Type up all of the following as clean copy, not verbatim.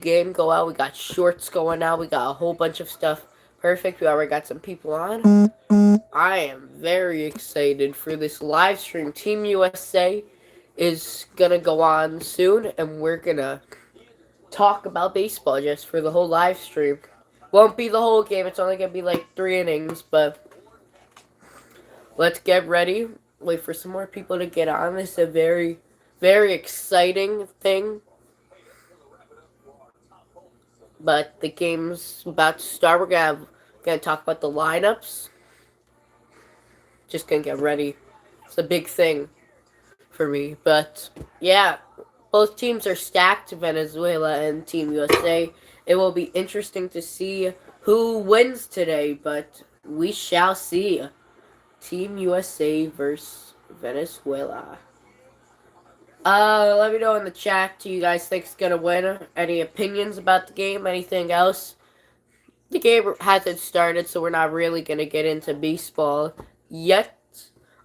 game go out. We got shorts going out. We got a whole bunch of stuff. Perfect. We already got some people on. I am very excited for this live stream. Team USA is gonna go on soon, and we're gonna talk about baseball just for the whole live stream. Won't be the whole game. It's only gonna be like 3 innings, but let's get ready. Wait for some more people to get on. This is a very exciting thing. But the game's about to start. We're gonna talk about the lineups. Just gonna get ready. It's a big thing for me. But yeah, both teams are stacked, Venezuela and Team USA. It will be interesting to see who wins today, but we shall see. Team USA versus Venezuela. Let me know in the chat who you guys think is gonna win. Any opinions about the game? Anything else? The game hasn't started, so we're not really gonna get into baseball yet.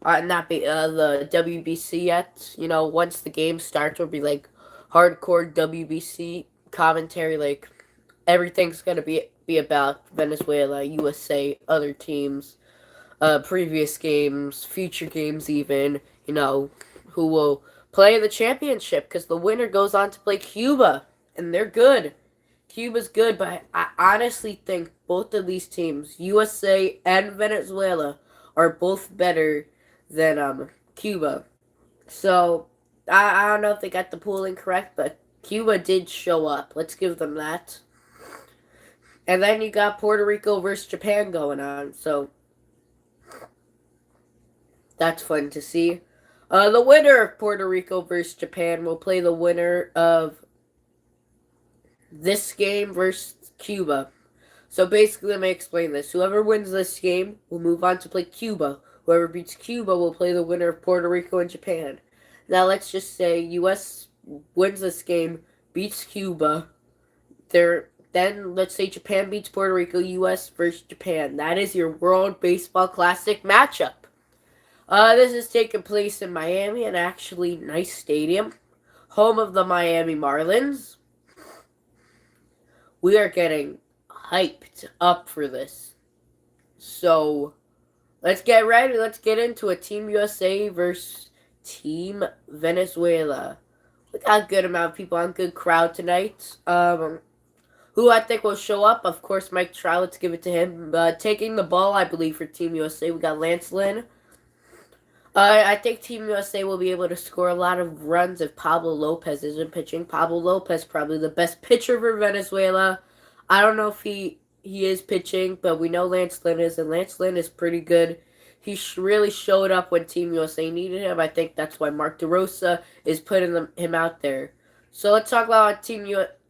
Not the WBC yet. You know, once the game starts, we'll be like hardcore WBC commentary. Like everything's gonna be about Venezuela, USA, other teams, previous games, future games, even. You know, who will play the championship because the winner goes on to play Cuba, and they're good. Cuba's good, but I honestly think both of these teams, USA and Venezuela, are both better than Cuba. So I don't know if they got the pooling correct, but Cuba did show up. Let's give them that. And then you got Puerto Rico versus Japan going on, so that's fun to see. The winner of Puerto Rico versus Japan will play the winner of this game versus Cuba. So basically, let me explain this. Whoever wins this game will move on to play Cuba. Whoever beats Cuba will play the winner of Puerto Rico and Japan. Now, let's just say U.S. wins this game, beats Cuba. Then, let's say Japan beats Puerto Rico, U.S. versus Japan. That is your World Baseball Classic matchup. This is taking place in Miami, an actually nice stadium. Home of the Miami Marlins. We are getting hyped up for this. So, let's get ready. Let's get into it. Team USA versus Team Venezuela. We got a good amount of people on, good crowd tonight. Who I think will show up, of course, Mike Trout. Let's give it to him. Taking the ball, I believe, for Team USA, we got Lance Lynn. I think Team USA will be able to score a lot of runs if Pablo Lopez isn't pitching. Pablo Lopez, probably the best pitcher for Venezuela. I don't know if he is pitching, but we know Lance Lynn is, and Lance Lynn is pretty good. He really showed up when Team USA needed him. I think that's why Mark DeRosa is putting him out there. So let's talk about what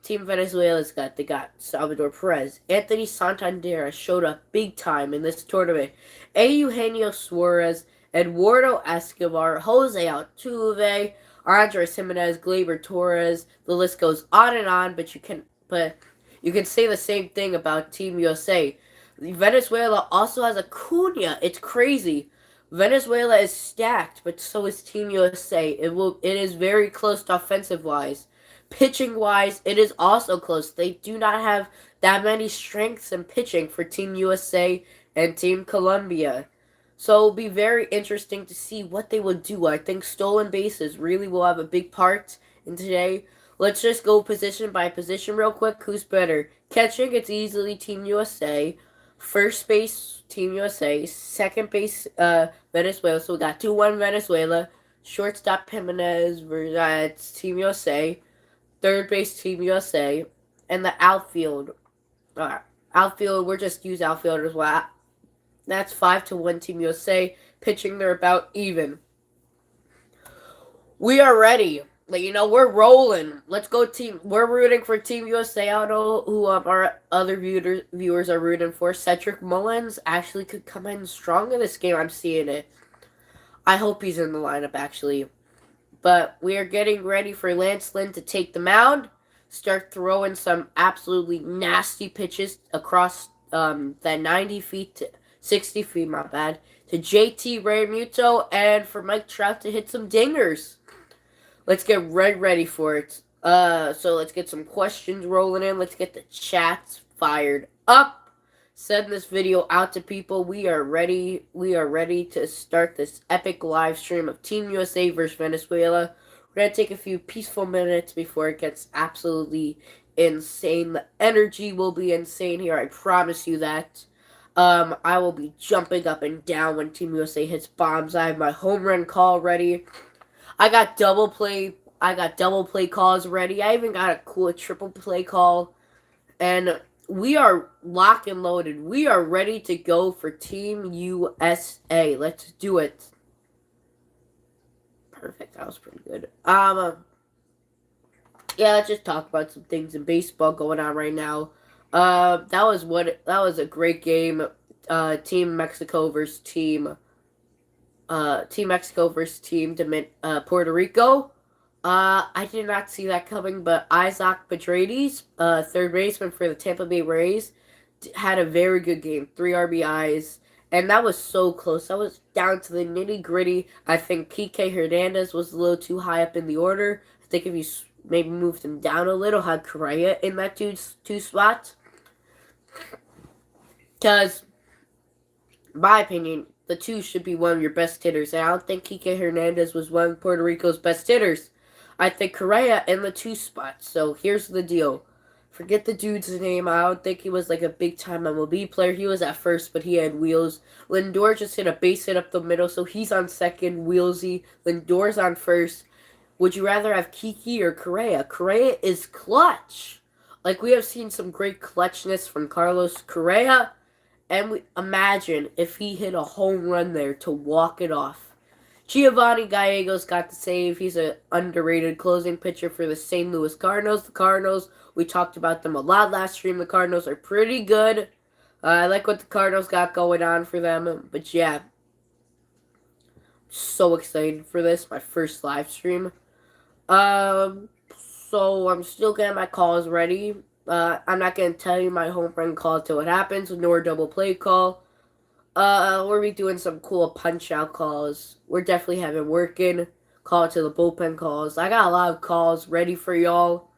Team Venezuela's got. They got Salvador Perez. Anthony Santander showed up big time in this tournament. Eugenio Suarez, Eduardo Escobar, Jose Altuve, Andres Jimenez, Gleyber Torres. The list goes on and on, but you can say the same thing about Team USA. Venezuela also has Acuna. It's crazy. Venezuela is stacked, but so is Team USA. It is very close offensive wise. Pitching wise, it is also close. They do not have that many strengths in pitching for Team USA and Team Colombia. So it'll be very interesting to see what they will do. I think stolen bases really will have a big part in today. Let's just go position by position real quick. Who's better? Catching, it's easily Team USA. First base, Team USA. Second base, Venezuela. So we got 2-1 Venezuela. Shortstop, Jimenez, that's Team USA. Third base, Team USA. And the outfield. Outfield, we're just use outfielders. Well, that's 5-1 Team USA. Pitching, they're about even. We are ready. We're rolling. Let's go, team. We're rooting for Team USA. I don't know who our other viewers are rooting for. Cedric Mullins actually could come in strong in this game. I'm seeing it. I hope he's in the lineup, actually. But we are getting ready for Lance Lynn to take the mound. Start throwing some absolutely nasty pitches across that 90 feet to 60 feet, my bad, to JT Realmuto, and for Mike Trout to hit some dingers. Let's get ready for it. So let's get some questions rolling in. Let's get the chats fired up. Send this video out to people. We are ready. We are ready to start this epic live stream of Team USA versus Venezuela. We're gonna take a few peaceful minutes before it gets absolutely insane. The energy will be insane here. I promise you that. I will be jumping up and down when Team USA hits bombs. I have my home run call ready. I got double play. I got double play calls ready. I even got a cool triple play call, and we are locked and loaded. We are ready to go for Team USA. Let's do it. Perfect. That was pretty good. Yeah. Let's just talk about some things in baseball going on right now. That was a great game. Team Mexico versus Team Mexico versus Team Puerto Rico. I did not see that coming, but Isaac Paredes, third baseman for the Tampa Bay Rays, had a very good game, 3 RBIs, and that was so close. That was down to the nitty gritty. I think Kike Hernandez was a little too high up in the order. I think if you maybe moved him down a little, had Correa in that two spots, because, in my opinion, the two should be one of your best hitters. And I don't think Kike Hernandez was one of Puerto Rico's best hitters. I think Correa in the two spots. So here's the deal. Forget the dude's name. I don't think he was like a big time MLB player. He was at first, but he had wheels. Lindor just hit a base hit up the middle, so he's on second. Wheelsy. Lindor's on first. Would you rather have Kiki or Correa? Correa is clutch. Like, we have seen some great clutchness from Carlos Correa. And we imagine if he hit a home run there to walk it off. Giovanni Gallegos got the save. He's an underrated closing pitcher for the St. Louis Cardinals. The Cardinals, we talked about them a lot last stream. The Cardinals are pretty good. I like what the Cardinals got going on for them. But yeah, so excited for this. My first live stream. So I'm still getting my calls ready. I'm not going to tell you my home run call until it happens, nor double play call. We'll be doing some cool punch-out calls. We're definitely having working. Call to the bullpen calls. I got a lot of calls ready for y'all.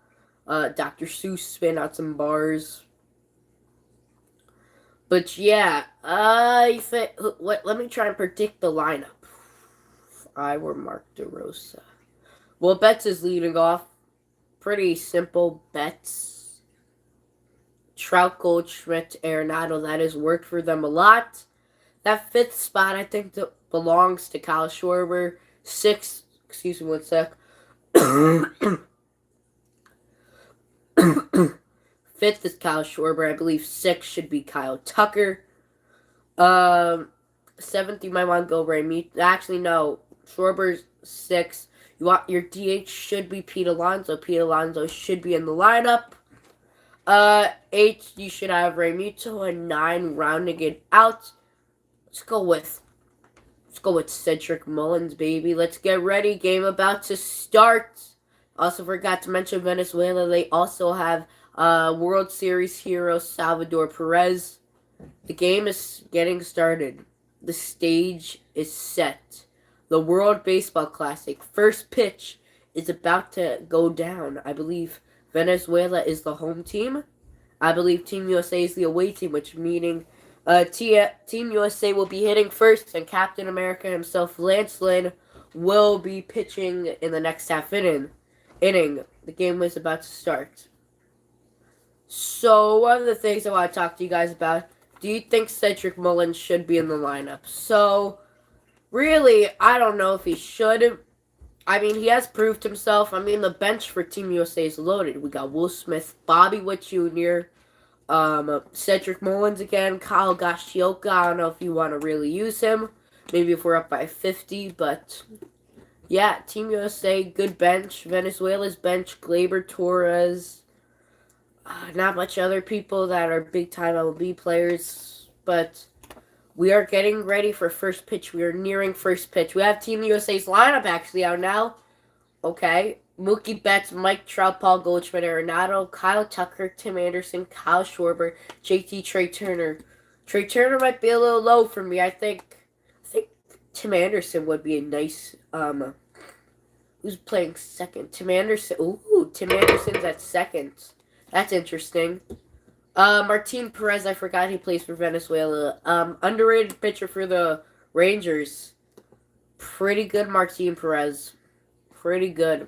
Dr. Seuss spin out some bars. But yeah, let me try and predict the lineup. If I were Mark DeRosa. Well, Betts is leading off. Pretty simple bets. Trout, Goldschmidt, Arenado, that has worked for them a lot. That fifth spot, I think, belongs to Kyle Schwarber. Sixth, excuse me one sec. Fifth is Kyle Schwarber. I believe sixth should be Kyle Tucker. Seventh, you might want to go Ramey. Actually, no. Schwarber's sixth. Your DH should be Pete Alonso. Pete Alonso should be in the lineup. 8, you should have Realmuto, and 9, rounding it out. Let's go with Cedric Mullins, baby. Let's get ready. Game about to start. Also forgot to mention Venezuela. They also have World Series hero Salvador Perez. The game is getting started. The stage is set. The World Baseball Classic first pitch is about to go down. I believe Venezuela is the home team. I believe Team USA is the away team, which meaning Team USA will be hitting first, and Captain America himself, Lance Lynn, will be pitching in the next half inning. The game is about to start. So, one of the things I want to talk to you guys about, do you think Cedric Mullins should be in the lineup? So, really, I don't know if he should. I mean, he has proved himself. I mean, the bench for Team USA is loaded. We got Will Smith, Bobby Witt Jr., Cedric Mullins again, Kyle Gashioka. I don't know if you want to really use him. Maybe if we're up by 50, but yeah, Team USA, good bench. Venezuela's bench, Gleyber Torres. Not much other people that are big-time MLB players, but we are getting ready for first pitch. We are nearing first pitch. We have Team USA's lineup actually out now. Okay. Mookie Betts, Mike Trout, Paul Goldschmidt, Arenado, Kyle Tucker, Tim Anderson, Kyle Schwarber, JT, Trey Turner. Trey Turner might be a little low for me. I think Tim Anderson would be a nice Who's playing second? Tim Anderson. Ooh, Tim Anderson's at second. That's interesting. Martin Perez, I forgot he plays for Venezuela. Underrated pitcher for the Rangers. Pretty good, Martin Perez. Pretty good.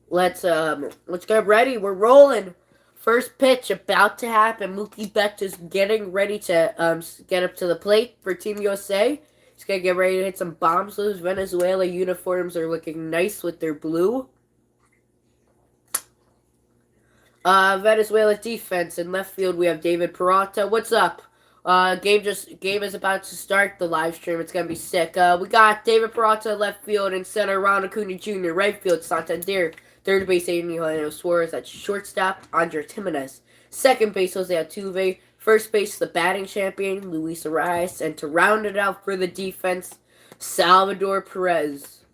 Let's get ready. We're rolling. First pitch about to happen. Mookie Betts is getting ready to get up to the plate for Team USA. He's gonna get ready to hit some bombs. Those Venezuela uniforms are looking nice with their blue. Venezuela defense in left field. We have David Peralta. What's up? Game is about to start. The live stream. It's gonna be sick. We got David Peralta left field and center. Ron Acuna Jr. right field. Santander. Third base, Eugenio Suarez. At shortstop, Andre Jimenez. Second base, Jose Altuve. First base, the batting champion, Luis Arias. And to round it out for the defense, Salvador Perez.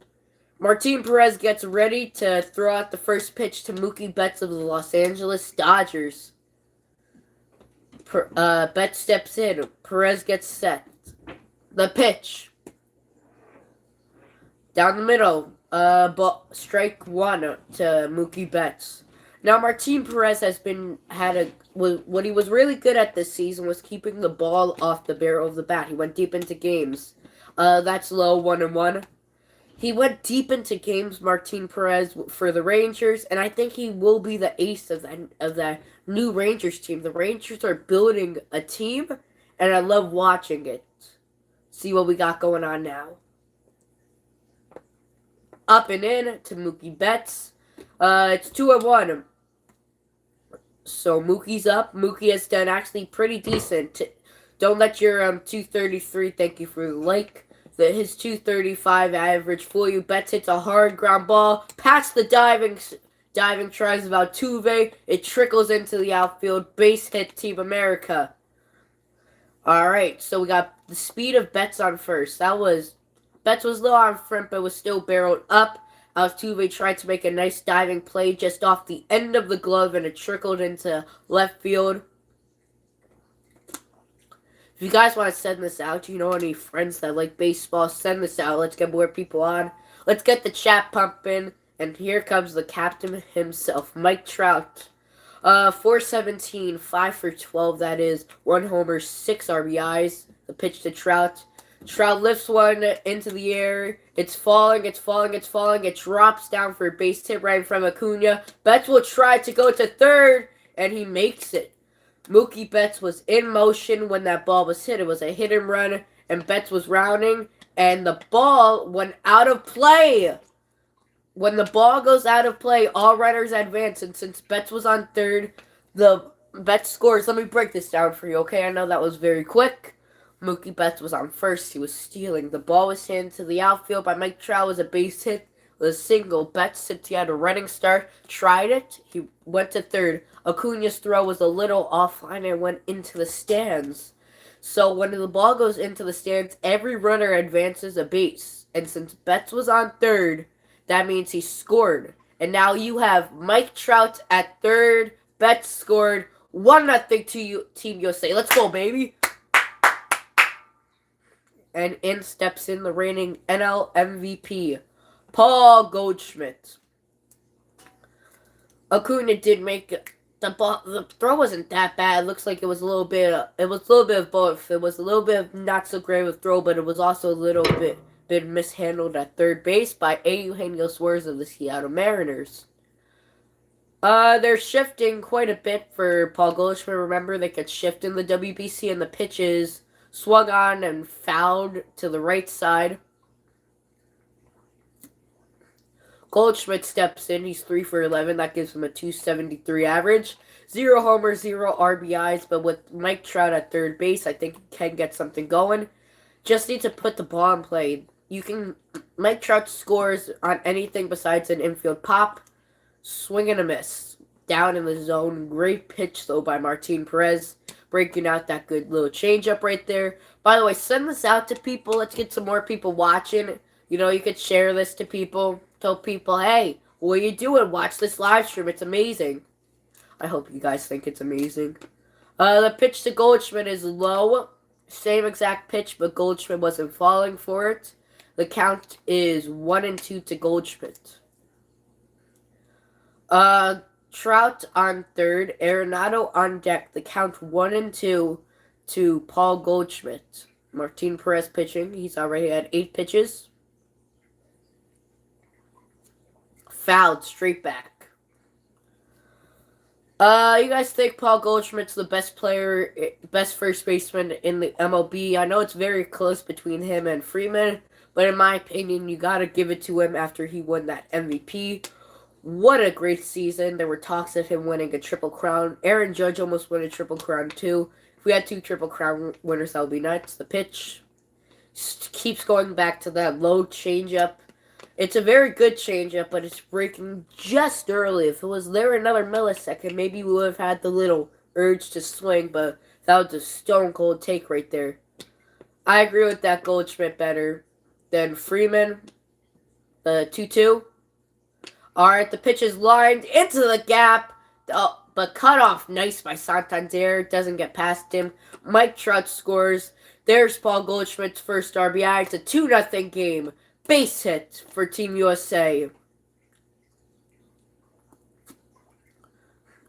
Martin Perez gets ready to throw out the first pitch to Mookie Betts of the Los Angeles Dodgers. Betts steps in. Perez gets set. The pitch. Down the middle. Strike one to Mookie Betts. Now Martin Perez what he was really good at this season was keeping the ball off the barrel of the bat. He went deep into games. That's low, 1-1. He went deep into games, Martin Perez, for the Rangers, and I think he will be the ace of that new Rangers team. The Rangers are building a team, and I love watching it. See what we got going on now. Up and in to Mookie Betts. It's 2-1. So Mookie's up. Mookie has done actually pretty decent. Don't let your 233, thank you for the like. His 235 average fool you. Betts hits a hard ground ball past the diving tries of Altuve. It trickles into the outfield. Base hit, Team America. Alright, so we got the speed of Betts on first. Betts was low on front, but was still barreled up. Altuve tried to make a nice diving play just off the end of the glove, and it trickled into left field. If you guys want to send this out, you know any friends that like baseball, send this out. Let's get more people on. Let's get the chat pumping. And here comes the captain himself, Mike Trout. 417, 5 for 12, that is. 1 homer, 6 RBIs. The pitch to Trout. Trout lifts one into the air. It's falling. It drops down for a base hit right in front of Acuna. Betts will try to go to third, and he makes it. Mookie Betts was in motion when that ball was hit. It was a hit and run, and Betts was rounding, and the ball went out of play. When the ball goes out of play, all runners advance, and since Betts was on third, the Betts scores. Let me break this down for you, okay? I know that was very quick. Mookie Betts was on first. He was stealing. The ball was handed to the outfield by Mike Trout. It was a base hit. It was a single. Betts, since he had a running start, tried it. He went to third. Acuna's throw was a little offline and went into the stands. So when the ball goes into the stands, every runner advances a base. And since Betts was on third, that means he scored. And now you have Mike Trout at third. Betts scored 1-0 to you, Team USA. Let's go, baby. And in steps in the reigning NL MVP, Paul Goldschmidt. Acuna did make the ball. The throw wasn't that bad. It looks like it was a little bit. It was a little bit of both. It was a little bit of not so great of a throw, but it was also a little bit mishandled at third base by Eugenio Suarez of the Seattle Mariners. They're shifting quite a bit for Paul Goldschmidt. Remember, they could shift in the WBC, and the pitches swung on and fouled to the right side. Goldschmidt steps in. He's 3 for 11. That gives him a 273 average. 0 homers, 0 RBIs. But with Mike Trout at third base, I think he can get something going. Just need to put the ball in play. Mike Trout scores on anything besides an infield pop. Swing and a miss. Down in the zone. Great pitch, though, by Martin Perez. Breaking out that good little changeup right there. By the way, send this out to people. Let's get some more people watching. You know, you could share this to people. Tell people, hey, what are you doing? Watch this live stream. It's amazing. I hope you guys think it's amazing. The pitch to Goldschmidt is low. Same exact pitch, but Goldschmidt wasn't falling for it. The count is 1-2 to Goldschmidt. Trout on third, Arenado on deck. The count 1-2 to Paul Goldschmidt. Martin Perez pitching. He's already had 8 pitches. Fouled straight back. You guys think Paul Goldschmidt's the best first baseman in the MLB? I know it's very close between him and Freeman, but in my opinion, you gotta give it to him after he won that MVP. What a great season. There were talks of him winning a Triple Crown. Aaron Judge almost won a Triple Crown too. If we had 2 Triple Crown winners, that would be nuts. The pitch keeps going back to that low changeup. It's a very good changeup, but it's breaking just early. If it was there another millisecond, maybe we would have had the little urge to swing, but that was a stone cold take right there. I agree with that Goldschmidt better than Freeman. The 2-2. Alright, the pitch is lined into the gap, but cut off nice by Santander. Doesn't get past him. Mike Trout scores. There's Paul Goldschmidt's first RBI. It's a 2-0 game. Base hit for Team USA.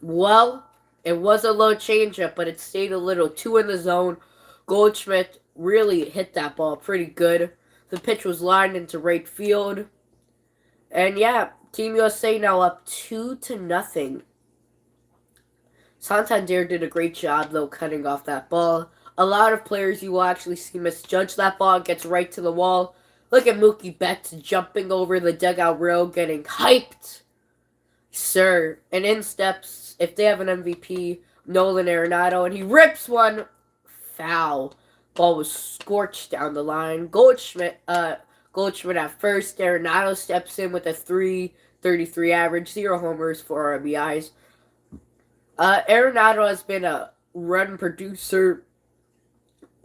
Well, it was a low changeup, but it stayed a little 2 in the zone. Goldschmidt really hit that ball pretty good. The pitch was lined into right field. And yeah, Team USA now up 2-0. Santander did a great job, though, cutting off that ball. A lot of players you will actually see misjudge that ball. It gets right to the wall. Look at Mookie Betts jumping over the dugout rail, getting hyped. Sir. And in steps, if they have an MVP, Nolan Arenado, and he rips one. Foul. Ball was scorched down the line. Goldschmidt at first. Arenado steps in with a 3.33 average, 0 homers, 4 RBIs. Arenado has been a run producer,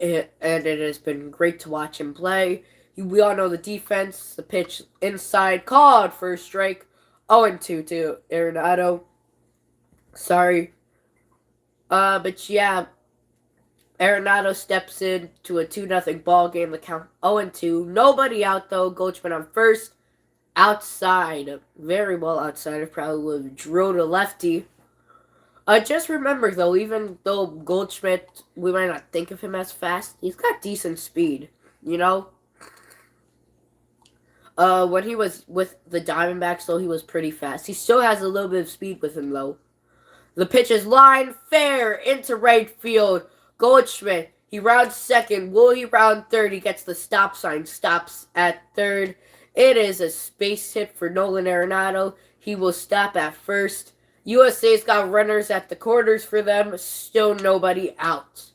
and it has been great to watch him play. We all know the defense. The pitch inside, called for a strike. 0-2 to Arenado. Sorry. But yeah, Arenado steps in to a 2-0 ball game. The count 0-2. Nobody out though. Goldschmidt on first. Outside. Very well outside. I probably would have drilled a lefty. Just remember though, even though Goldschmidt, we might not think of him as fast, he's got decent speed. You know? When he was with the Diamondbacks, though, he was pretty fast. He still has a little bit of speed with him, though. The pitch is lined fair into right field. Goldschmidt, he rounds second. Will he round third? He gets the stop sign. Stops at third. It is a space hit for Nolan Arenado. He will stop at first. USA's got runners at the corners for them. Still nobody out.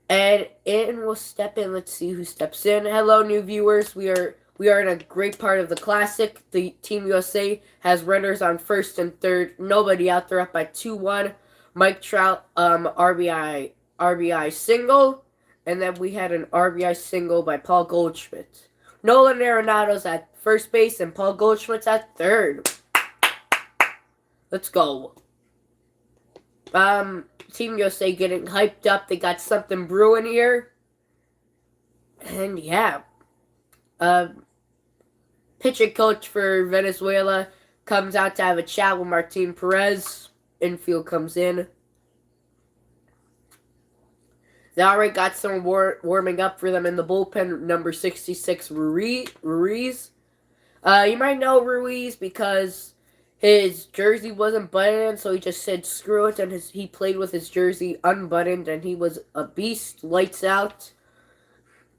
And in will step in. Let's see who steps in. Hello, new viewers. We are in a great part of the Classic. The Team USA has runners on first and third. Nobody out there, up by 2-1. Mike Trout, RBI single. And then we had an RBI single by Paul Goldschmidt. Nolan Arenado's at first base and Paul Goldschmidt's at third. Let's go. Team USA getting hyped up. They got something brewing here. And yeah. Pitching coach for Venezuela comes out to have a chat with Martin Perez. Infield comes in. They already got some warming up for them in the bullpen. Number 66, Ruiz. You might know Ruiz because his jersey wasn't buttoned, so he just said screw it, and he played with his jersey unbuttoned, and he was a beast, lights out.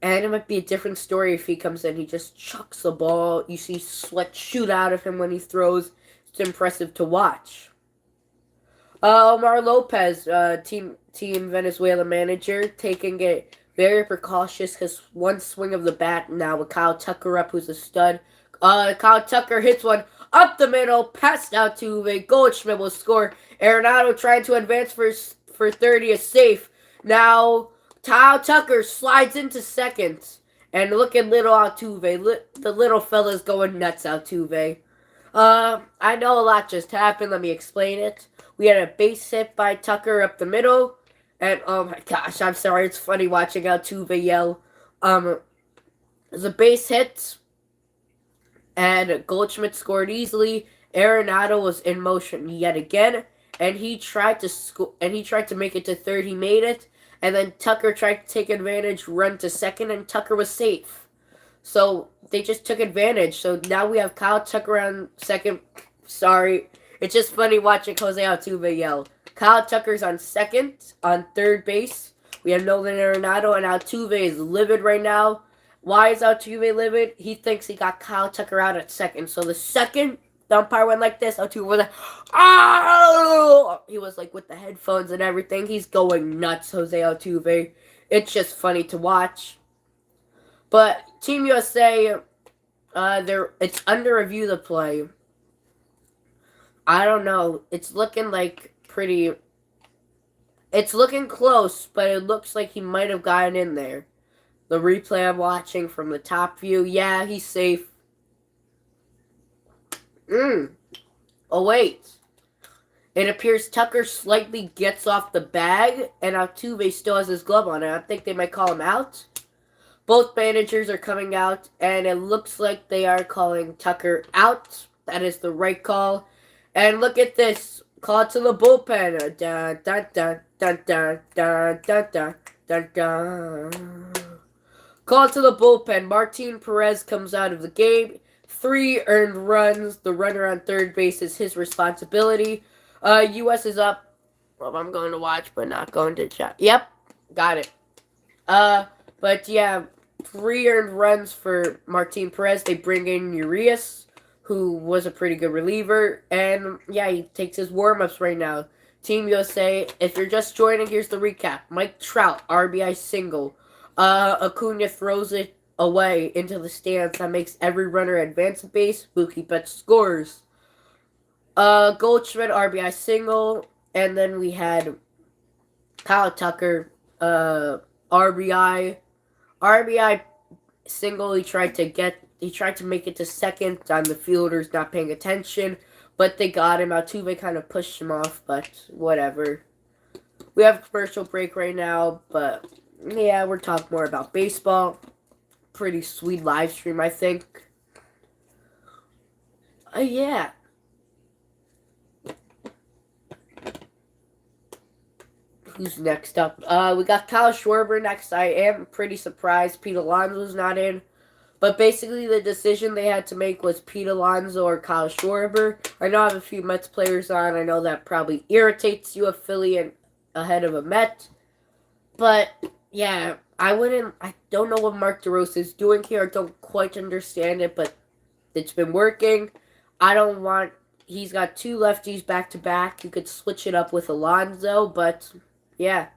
And it might be a different story if he comes in. He just chucks the ball. You see sweat shoot out of him when he throws. It's impressive to watch. Omar Lopez, Team Venezuela manager, taking it very precautious because one swing of the bat now with Kyle Tucker up, who's a stud. Kyle Tucker hits one up the middle, passed out to Uwe. Goldschmidt will score. Arenado trying to advance for 30 is safe. Now Kyle Tucker slides into second. And look at little Altuve. The little fella's going nuts, Altuve. I know a lot just happened. Let me explain it. We had a base hit by Tucker up the middle. And, oh my gosh, I'm sorry. It's funny watching Altuve yell. The base hit, and Goldschmidt scored easily. Arenado was in motion yet again, and he tried to make it to third. He made it, and then Tucker tried to take advantage, run to second, and Tucker was safe. So they just took advantage. So now we have Kyle Tucker on second. Sorry, it's just funny watching Jose Altuve yell. Kyle Tucker's on second, on third base. We have Nolan Arenado, and Altuve is livid right now. Why is Altuve livid? He thinks he got Kyle Tucker out at second. So the second the umpire went like this, Altuve was like, oh! He was like with the headphones and everything. He's going nuts, Jose Altuve. It's just funny to watch. But Team USA, it's under review the play. I don't know. It's looking like pretty. It's looking close, but it looks like he might have gotten in there. The replay I'm watching from the top view, yeah, he's safe. Oh, wait. It appears Tucker slightly gets off the bag, and Altuve still has his glove on. And I think they might call him out. Both managers are coming out, and it looks like they are calling Tucker out. That is the right call. And look at this. Call to the bullpen. Dun, dun, dun, dun, dun, dun, dun, dun, dun, dun. Call to the bullpen. Martin Perez comes out of the game. 3 earned runs. The runner on third base is his responsibility. U.S. is up. Well, I'm going to watch, but not going to chat. Yep, got it. But yeah, 3 earned runs for Martin Perez. They bring in Urias, who was a pretty good reliever. And yeah, he takes his warm-ups right now. Team USA, if you're just joining, here's the recap. Mike Trout, RBI single. Acuna throws it away into the stands. That makes every runner advance a base. Mookie Betts scores. Goldschmidt, RBI single. And then we had Kyle Tucker, RBI single. He tried to make it to second on the fielders not paying attention, but they got him. Altuve kind of pushed him off, but whatever. We have a commercial break right now, but yeah, we're talking more about baseball. Pretty sweet live stream, I think. Yeah. Who's next up? We got Kyle Schwarber next. I am pretty surprised Pete Alonso's not in. But basically, the decision they had to make was Pete Alonso or Kyle Schwarber. I know I have a few Mets players on. I know that probably irritates you, a Philly and ahead of a Met. But, yeah, I don't know what Mark DeRosa is doing here. I don't quite understand it, but it's been working. He's got 2 lefties back-to-back. You could switch it up with Alonso, but, yeah.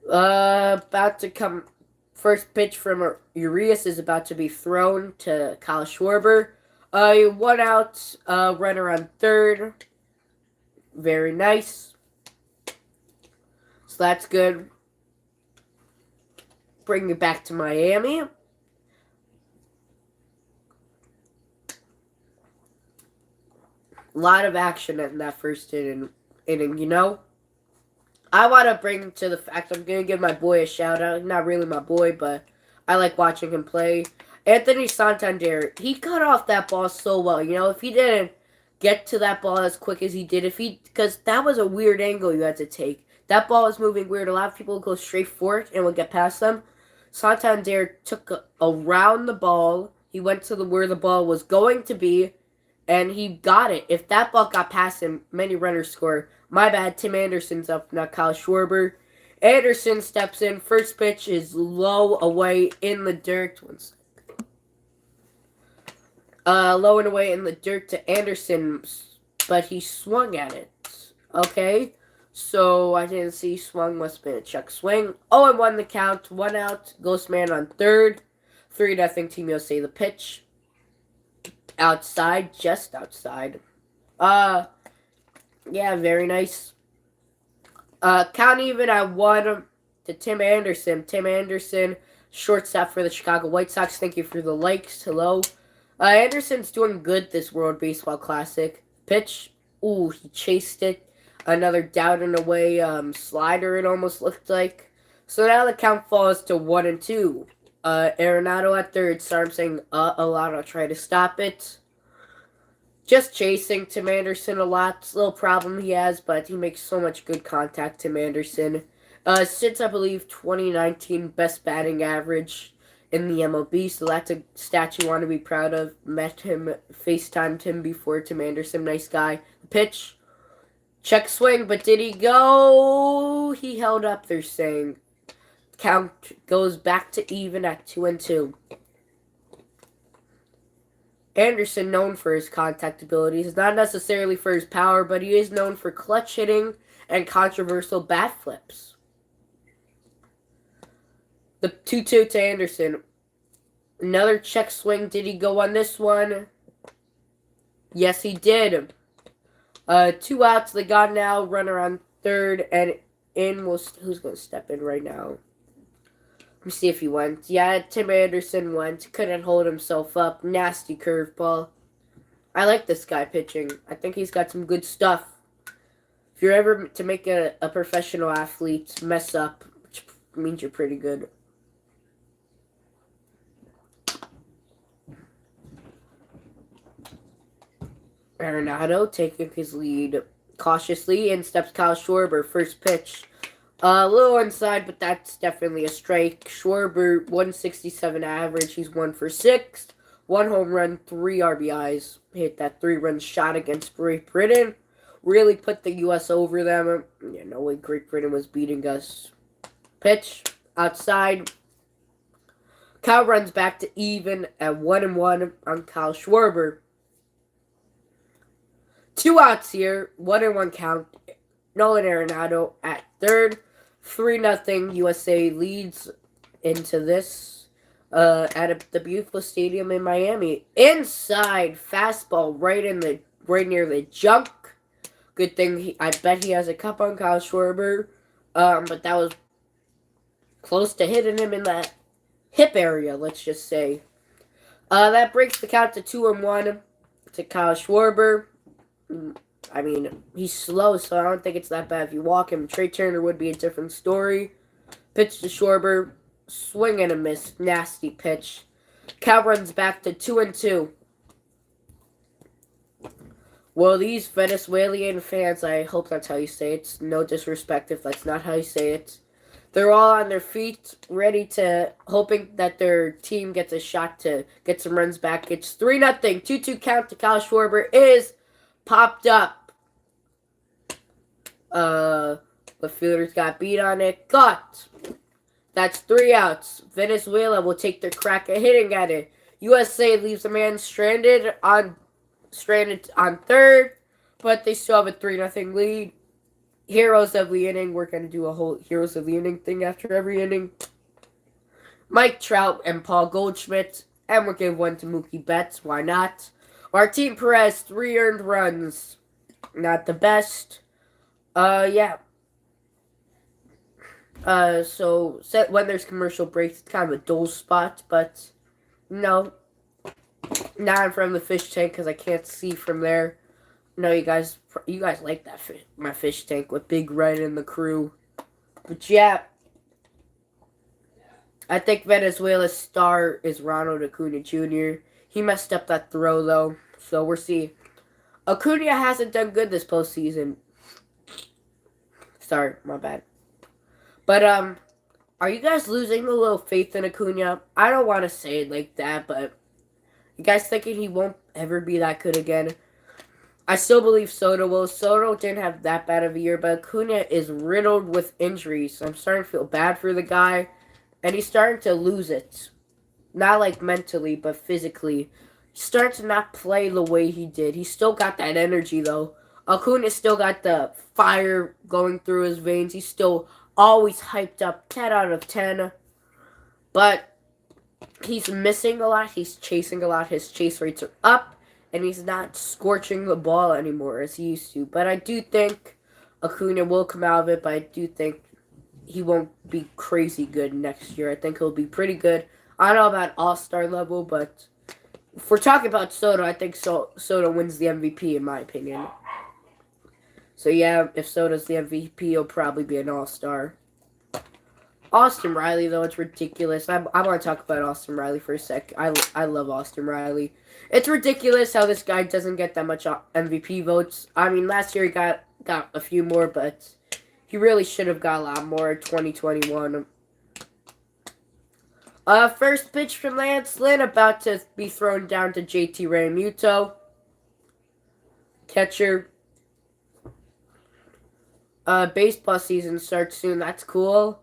About to come... First pitch from Urias is about to be thrown to Kyle Schwarber. 1 out, runner on third. Very nice. So that's good. Bring it back to Miami. A lot of action in that first inning, you know? I want to bring to the fact I'm going to give my boy a shout out. Not really my boy, but I like watching him play. Anthony Santander, he cut off that ball so well. You know, if he didn't get to that ball as quick as he did, because that was a weird angle you had to take. That ball was moving weird. A lot of people go straight for it and would get past them. Santander took around the ball. He went to where the ball was going to be, and he got it. If that ball got past him, many runners score. My bad, Tim Anderson's up, not Kyle Schwarber. Anderson steps in. First pitch is low away in the dirt. Low and away in the dirt to Anderson, but he swung at it. Okay, so I didn't see swung. Must have been a check swing. 0-1 the count. 1 out. Ghost man on third. 3-0 Team USA. The pitch. Outside, just outside. Yeah, very nice. Count even at 1 to Tim Anderson. Tim Anderson, shortstop for the Chicago White Sox. Thank you for the likes. Hello. Anderson's doing good this World Baseball Classic. Pitch. Ooh, he chased it. Another down and away slider, it almost looked like. So now the count falls to 1-2. Arenado at third. Sorry, I'm saying a lot. I'll try to stop it. Just chasing Tim Anderson a lot. It's a little problem he has, but he makes so much good contact, Tim Anderson. Since I believe 2019 best batting average in the MLB, so that's a stat you want to be proud of. Met him, FaceTimed him before, Tim Anderson, nice guy. Pitch, check swing, but did he go? He held up, they're saying. Count goes back to even at 2-2. Anderson, known for his contact abilities, not necessarily for his power, but he is known for clutch hitting and controversial bat flips. The 2-2 to Anderson. Another check swing. Did he go on this one? Yes, he did. 2 outs. They got now. Runner on third, and in will. Who's going to step in right now? Let me see if he went. Yeah, Tim Anderson went. Couldn't hold himself up. Nasty curveball. I like this guy pitching. I think he's got some good stuff. If you're ever to make a professional athlete mess up, which means you're pretty good. Arenado taking his lead cautiously. In steps Kyle Schwarber. First pitch. A little inside, but that's definitely a strike. Schwarber, 167 average. He's 1 for 6. 1 home run, 3 RBIs. Hit that 3-run shot against Great Britain. Really put the U.S. over them. Yeah, no way Great Britain was beating us. Pitch, outside. Kyle runs back to even at 1-1 on Kyle Schwarber. 2 outs here. 1-1 count. Nolan Arenado at third. 3-0 USA leads into this at the beautiful stadium in Miami. Inside fastball right near the junk. Good thing I bet he has a cup on Kyle Schwarber. But that was close to hitting him in that hip area, let's just say. That breaks the count to 2-1 to Kyle Schwarber. I mean, he's slow, so I don't think it's that bad if you walk him. Trey Turner would be a different story. Pitch to Schwarber. Swing and a miss. Nasty pitch. Cal runs back to 2-2. Well, these Venezuelan fans, I hope that's how you say it. It's no disrespect if that's not how you say it. They're all on their feet, ready to, hoping that their team gets a shot to get some runs back. It's 3-0. 2-2 count to Kyle Schwarber is popped up. The fielders got beat on it. Got. That's 3 outs. Venezuela will take their crack at hitting at it. USA leaves a man stranded on third, but they still have a 3-0 lead. Heroes of the inning. We're going to do a whole Heroes of the Inning thing after every inning. Mike Trout and Paul Goldschmidt. And we're going to one to Mookie Betts. Why not? Martin Perez, 3 earned runs. Not the best. Yeah. So when there's commercial breaks, it's kind of a dull spot, but no. Now I'm from the fish tank because I can't see from there. No, you guys like that my fish tank with Big Red and the crew. But yeah, I think Venezuela's star is Ronald Acuna Jr. He messed up that throw though, so we'll see. Acuna hasn't done good this postseason. Sorry, my bad. But are you guys losing a little faith in Acuna? I don't want to say it like that, but you guys thinking he won't ever be that good again? I still believe Soto will. Soto didn't have that bad of a year, but Acuna is riddled with injuries. So I'm starting to feel bad for the guy, and he's starting to lose it. Not like mentally, but physically. He's starting to not play the way he did. He's still got that energy, though. Acuna still got the fire going through his veins. He's still always hyped up, 10 out of 10. But he's missing a lot. He's chasing a lot. His chase rates are up. And he's not scorching the ball anymore as he used to. But I do think Acuna will come out of it. But I do think he won't be crazy good next year. I think he'll be pretty good. I don't know about all-star level, but if we're talking about Soto, I think Soto wins the MVP in my opinion. So yeah, if Soto's the MVP, he'll probably be an all-star. Austin Riley, though, it's ridiculous. I want to talk about Austin Riley for a sec. I love Austin Riley. It's ridiculous how this guy doesn't get that much MVP votes. I mean, last year he got a few more, but he really should have got a lot more in 2021. First pitch from Lance Lynn, about to be thrown down to JT Realmuto. Catcher. Baseball season starts soon. That's cool.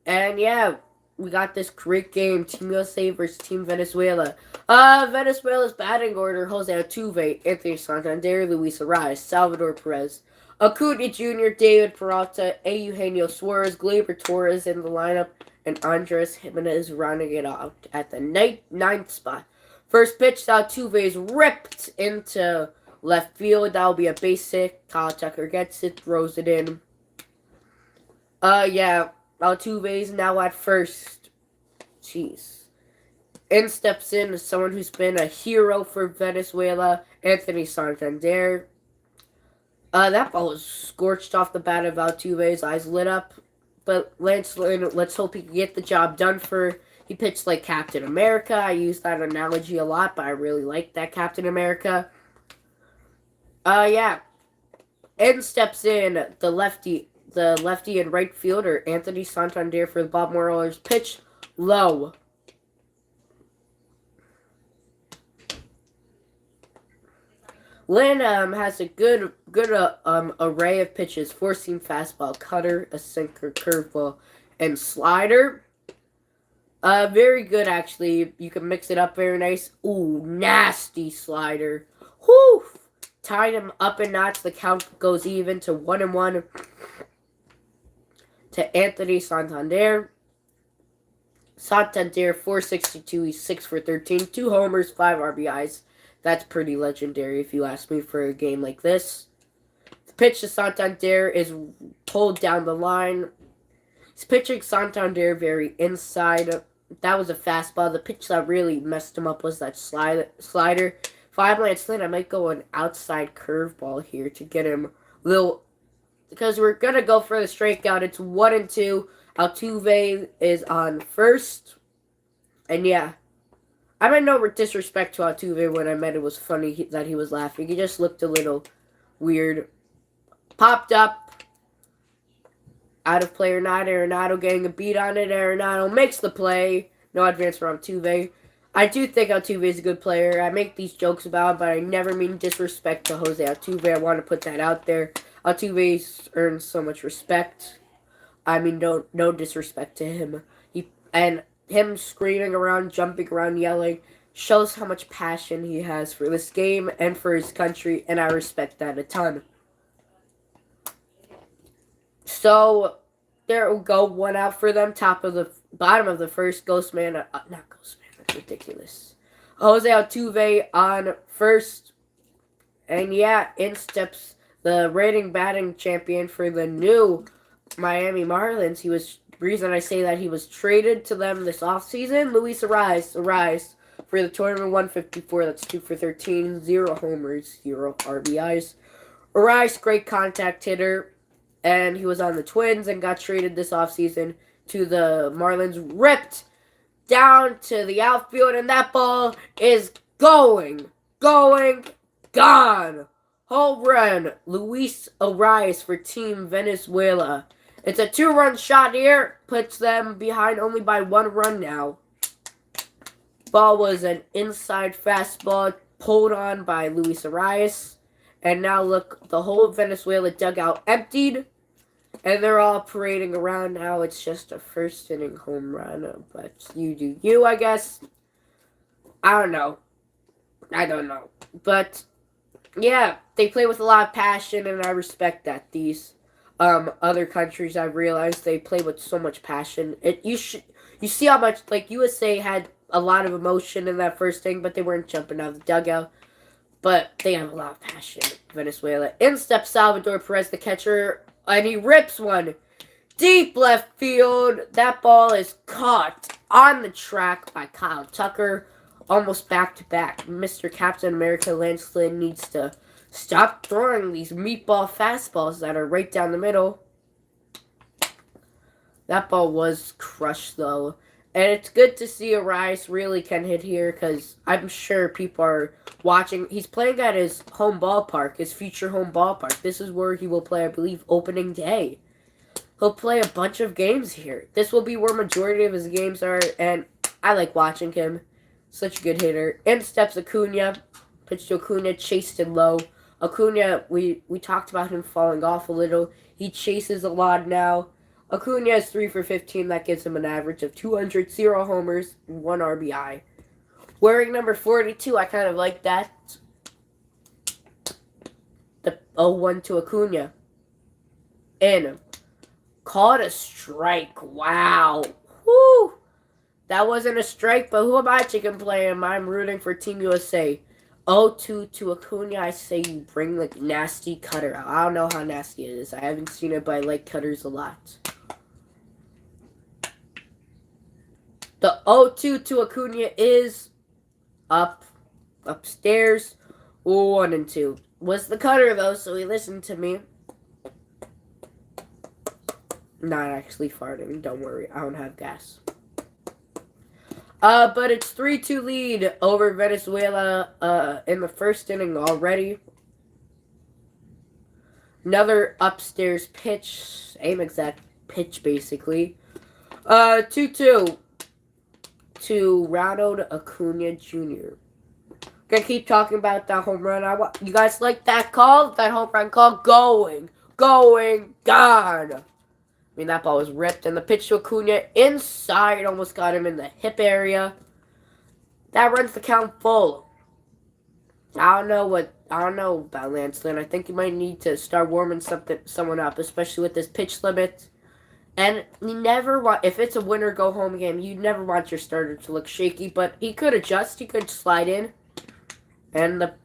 And yeah, we got this great game. Team USA versus Team Venezuela. Venezuela's batting order: Jose Altuve, Anthony Santander, Luis Arias, Salvador Perez, Acuna Jr., David Peralta, Eugenio Suarez, Gleyber Torres in the lineup, and Andres Jimenez rounding it off at the ninth spot. First pitch, Altuve is ripped into left field. That'll be a base hit. Kyle Tucker gets it, throws it in. Yeah, Altuve's now at first. Jeez. In steps in someone who's been a hero for Venezuela, Anthony Santander. That ball was scorched off the bat of Altuve's, eyes lit up. But Lance Lynn, let's hope he can get the job done he pitched like Captain America. I use that analogy a lot, but I really like that Captain America. Yeah. In steps in the lefty and right fielder, Anthony Santander for the Baltimore Orioles. Pitch low. Lynn has a good array of pitches: four-seam fastball, cutter, a sinker, curveball, and slider. Very good actually. You can mix it up very nice. Ooh, nasty slider. Whew! Tied him up a notch. The count goes even to 1-1 to Anthony Santander. Santander, 462. He's 6 for 13. 2 homers, 5 RBIs. That's pretty legendary if you ask me for a game like this. The pitch to Santander is pulled down the line. He's pitching Santander very inside. That was a fastball. The pitch that really messed him up was that slider. If I'm Lance Lynn, I might go an outside curveball here to get him little, because we're going to go for the strikeout. It's 1-2. Altuve is on first. And yeah, I meant no disrespect to Altuve when I meant it was funny that he was laughing. He just looked a little weird. Popped up. Out of play or not. Arenado getting a beat on it. Arenado makes the play. No advance for Altuve. I do think Altuve is a good player. I make these jokes about him, but I never mean disrespect to Jose Altuve. I want to put that out there. Altuve earns so much respect. I mean, no disrespect to him. Him screaming around, jumping around, yelling, shows how much passion he has for this game and for his country, and I respect that a ton. So, there we go, 1 out for them, bottom of the first. Not Ghostman, that's ridiculous. Jose Altuve on first, and yeah, in steps the reigning batting champion for the new Miami Marlins. The reason I say that he was traded to them this offseason, Luis Arias for the tournament 154. That's 2 for 13, 0 homers, 0 RBIs. Arias, great contact hitter, and he was on the Twins and got traded this offseason to the Marlins. Ripped down to the outfield, and that ball is gone. Home run, Luis Arias for Team Venezuela. It's a 2-run shot here. Puts them behind only by 1 run now. Ball was an inside fastball pulled on by Luis Arias. And now look, the whole Venezuela dugout emptied. And they're all parading around now. It's just a first inning home run. But you do you, I guess. I don't know. But yeah, they play with a lot of passion, and I respect that. These other countries, I realized they play with so much passion. You see how much, like, USA had a lot of emotion in that first thing, but they weren't jumping out of the dugout. But they have a lot of passion. Venezuela. In steps Salvador Perez, the catcher, and he rips one deep left field. That ball is caught on the track by Kyle Tucker, almost back to back. Mr. Captain America Lance Lynn needs to stop throwing these meatball fastballs that are right down the middle. That ball was crushed though. And it's good to see Arias really can hit here because I'm sure people are watching. He's playing at his home ballpark, his future home ballpark. This is where he will play, I believe, opening day. He'll play a bunch of games here. This will be where majority of his games are, and I like watching him. Such a good hitter. In steps Acuna. Pitch to Acuna, chased it low. Acuna, we talked about him falling off a little. He chases a lot now. Acuna is 3 for 15. That gives him an average of 200, 0 homers, 1 RBI. Wearing number 42, I kind of like that. The 0-1 to Acuna. In. Called a strike. Wow. Woo. That wasn't a strike, but who am I chicken playing? I'm rooting for Team USA. 0-2 to Acuna. I say you bring the nasty cutter out. I don't know how nasty it is. I haven't seen it, but I like cutters a lot. The 0-2 to Acuna is upstairs. 1-2. Was the cutter though, so he listened to me. Not actually farting. Don't worry, I don't have gas. But it's 3-2 lead over Venezuela in the first inning already. Another upstairs pitch, same exact pitch basically. 2-2 to Ronald Acuna Jr. Gonna keep talking about that home run. You guys like that call? That home run call? Gone. I mean, that ball was ripped, and the pitch to Acuna inside almost got him in the hip area. That runs the count full. I don't know about Lance Lynn. I think you might need to start warming someone up, especially with this pitch limit. And you never want, if it's a win or go home game, you never want your starter to look shaky, but he could adjust, he could slide in. And the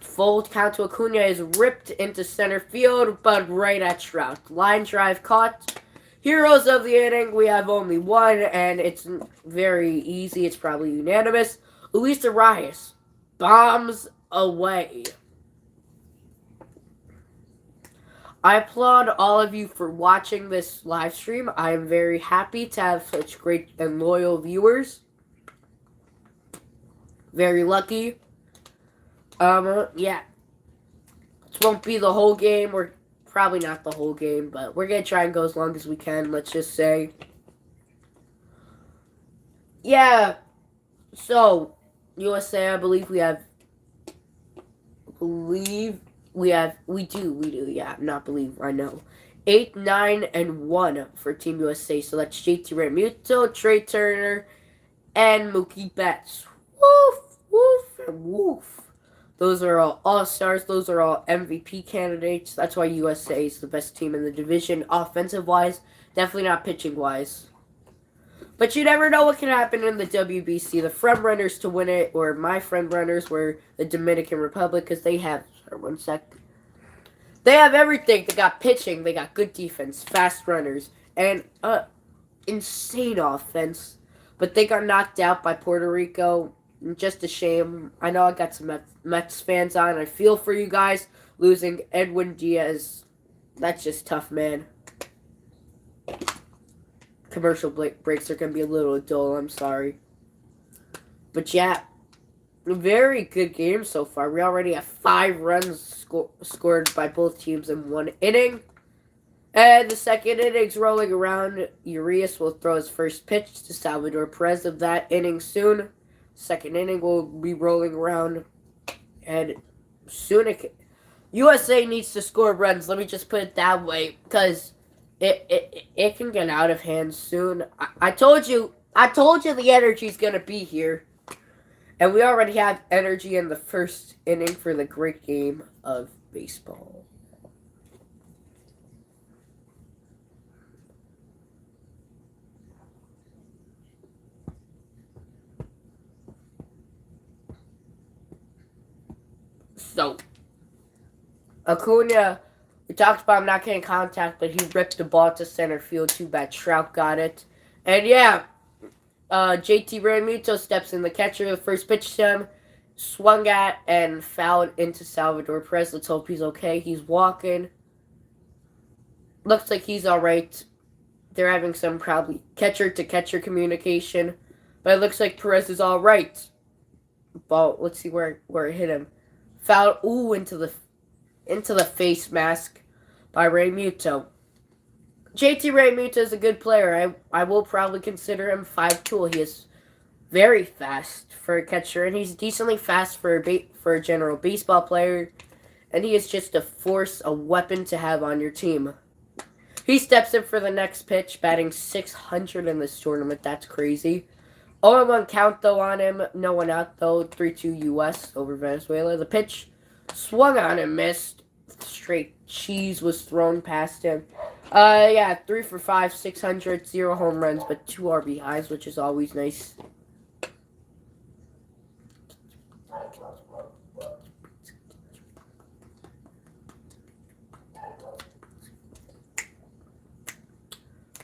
full count to Acuna is ripped into center field, but right at Trout. Line drive caught. Heroes of the inning, we have only one, and it's very easy. It's probably unanimous. Luis Arias bombs away. I applaud all of you for watching this live stream. I am very happy to have such great and loyal viewers. Very lucky. Yeah. This won't be the whole game. We're probably not the whole game, but we're going to try and go as long as we can, let's just say. Yeah. So, USA, I believe we have... We do, yeah, not believe, I know. 8, 9, and 1 for Team USA. So that's JT Realmuto, Trey Turner, and Mookie Betts. Woof, woof, and woof. Those are all all-stars. Those are all MVP candidates. That's why USA is the best team in the division, offensive-wise. Definitely not pitching-wise. But you never know what can happen in the WBC. The front-runners to win it, or my front-runners, were the Dominican Republic, because they have... One sec. They have everything. They got pitching. They got good defense, fast runners, and insane offense. But they got knocked out by Puerto Rico. Just a shame. I know I got some Mets fans on. I feel for you guys losing Edwin Diaz. That's just tough, man. Commercial breaks are going to be a little dull. I'm sorry. But yeah, very good game so far. We already have 5 runs scored by both teams in 1 inning. And the second inning's rolling around. Urias will throw his first pitch to Salvador Perez of that inning soon. Second inning will be rolling around. And soon USA needs to score runs. Let me just put it that way. Because it can get out of hand soon. I told you the energy's going to be here. And we already have energy in the first inning for the great game of baseball. So, Acuna, we talked about him not getting contact, but he ripped the ball to center field. Too bad Trout got it. And yeah, JT Realmuto steps in. The catcher, the first pitch to him, swung at and fouled into Salvador Perez. Let's hope he's okay. He's walking. Looks like he's alright. They're having some probably catcher-to-catcher communication. But it looks like Perez is all right. Ball, let's see where it hit him. Foul, ooh, into the face mask by Ray Muto. JT Ray Muto is a good player. I will probably consider him 5 tool. He is very fast for a catcher, and he's decently fast for a general baseball player. And he is just a force, a weapon to have on your team. He steps in for the next pitch, batting 600 in this tournament. That's crazy. 0-1 count, though, on him. No one out, though. 3-2 U.S. over Venezuela. The pitch swung on and missed. Straight cheese was thrown past him. Yeah, 3 for 5, 600, 0 home runs, but 2 RBIs, which is always nice.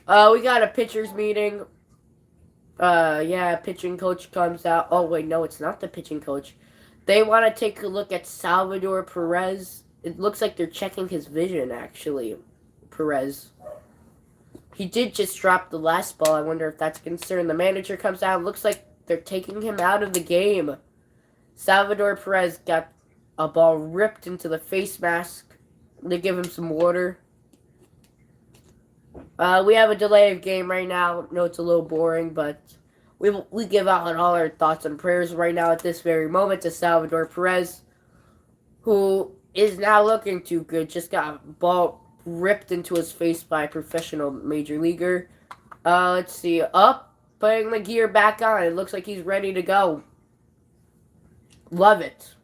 We got a pitcher's meeting. Yeah, pitching coach comes out. Oh, wait, no, it's not the pitching coach. They want to take a look at Salvador Perez. It looks like they're checking his vision, actually. Perez. He did just drop the last ball. I wonder if that's a concern. The manager comes out. Looks like they're taking him out of the game. Salvador Perez got a ball ripped into the face mask. They give him some water. We have a delay of game right now. I know it's a little boring, but we give out all our thoughts and prayers right now at this very moment to Salvador Perez, who is not looking too good. Just got a ball ripped into his face by a professional major leaguer. Let's see. Putting the gear back on. It looks like he's ready to go. Love it.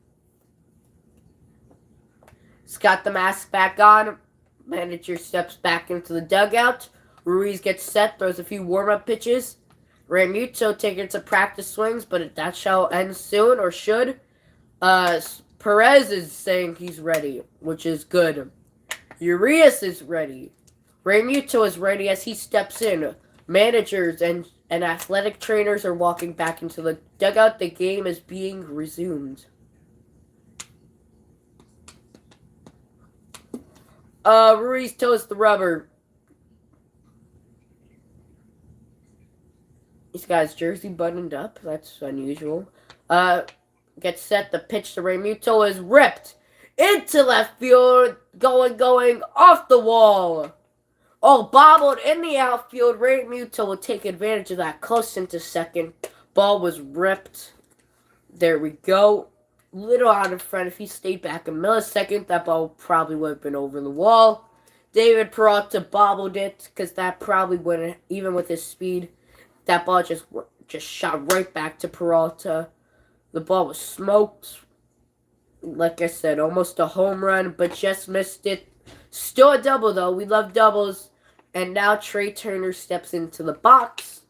He's got the mask back on. Manager steps back into the dugout. Ruiz gets set, throws a few warm-up pitches. Realmuto taking some practice swings, but that shall end soon, or should. Perez is saying he's ready, which is good. Urias is ready. Realmuto is ready as he steps in. Managers and athletic trainers are walking back into the dugout. The game is being resumed. Ruiz toes the rubber. He's got his jersey buttoned up. That's unusual. Gets set. The pitch to Realmuto is ripped into left field. Going off the wall. Oh, bobbled in the outfield. Realmuto will take advantage of that. Close into second. Ball was ripped. There we go. Little out in front. If he stayed back a millisecond, that ball probably would have been over the wall. David Peralta bobbled it because that probably wouldn't, even with his speed, that ball just shot right back to Peralta. The ball was smoked. Like I said, almost a home run, but just missed it. Still a double, though. We love doubles. And now Trey Turner steps into the box.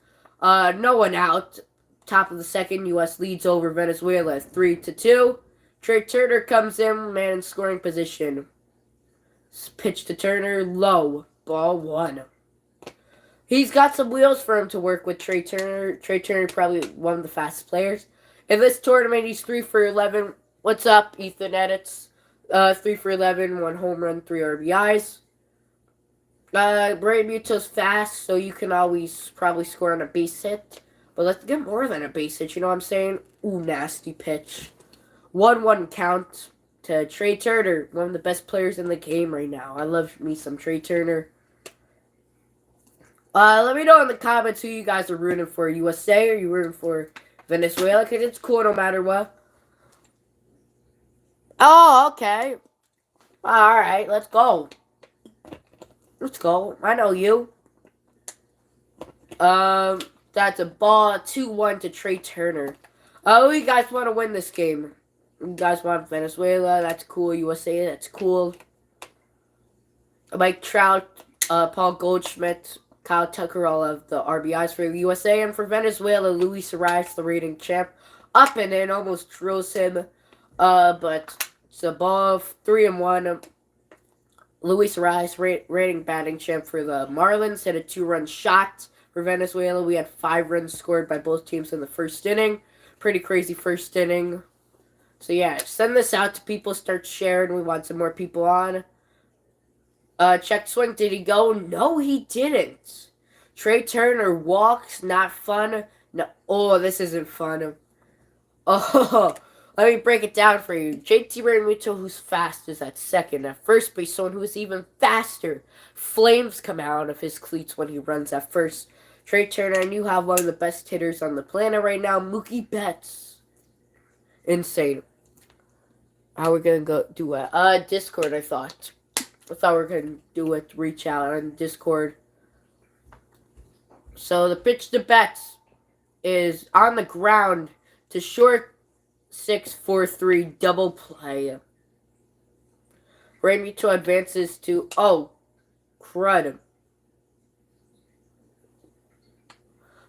No one out. Top of the second, U.S. leads over Venezuela 3-2. Trey Turner comes in, man in scoring position. Pitch to Turner, low. Ball 1. He's got some wheels for him to work with, Trey Turner. Trey Turner probably one of the fastest players. In this tournament, he's 3 for 11. What's up, Ethan Edits? 3 for 11, 1 home run, 3 RBIs. Brady Muto's fast, so you can always probably score on a base hit. But let's get more than a base hit, you know what I'm saying? Ooh, nasty pitch. 1-1 count to Trey Turner, one of the best players in the game right now. I love me some Trey Turner. Let me know in the comments who you guys are rooting for. USA or you rooting for Venezuela? Because it's cool no matter what. Oh, okay. Alright, let's go. Let's go. I know you. That's a ball. 2-1 to Trey Turner. Oh, you guys want to win this game? You guys want Venezuela? That's cool. USA? That's cool. Mike Trout, Paul Goldschmidt, Kyle Tucker, all of the RBIs for the USA. And for Venezuela, Luis Arias, the rating champ. Up and in, almost drills him. But it's above 3-1. Luis Arias, rating batting champ for the Marlins, hit a 2-run shot. For Venezuela, we had 5 runs scored by both teams in the first inning. Pretty crazy first inning. So yeah, send this out to people. Start sharing. We want some more people on. Check swing. Did he go? No, he didn't. Trey Turner walks, not fun. No, oh, this isn't fun. Oh, let me break it down for you. JT Realmuto, who's fast, is at second. At first base, someone who's even faster. Flames come out of his cleats when he runs at first. Trey Turner, and you have one of the best hitters on the planet right now, Mookie Betts. Insane. How we're gonna go do it? Discord. I thought we were gonna do it. Reach out on Discord. So the pitch to Betts is on the ground to short. 6-4-3 double play. Realmuto advances to crud.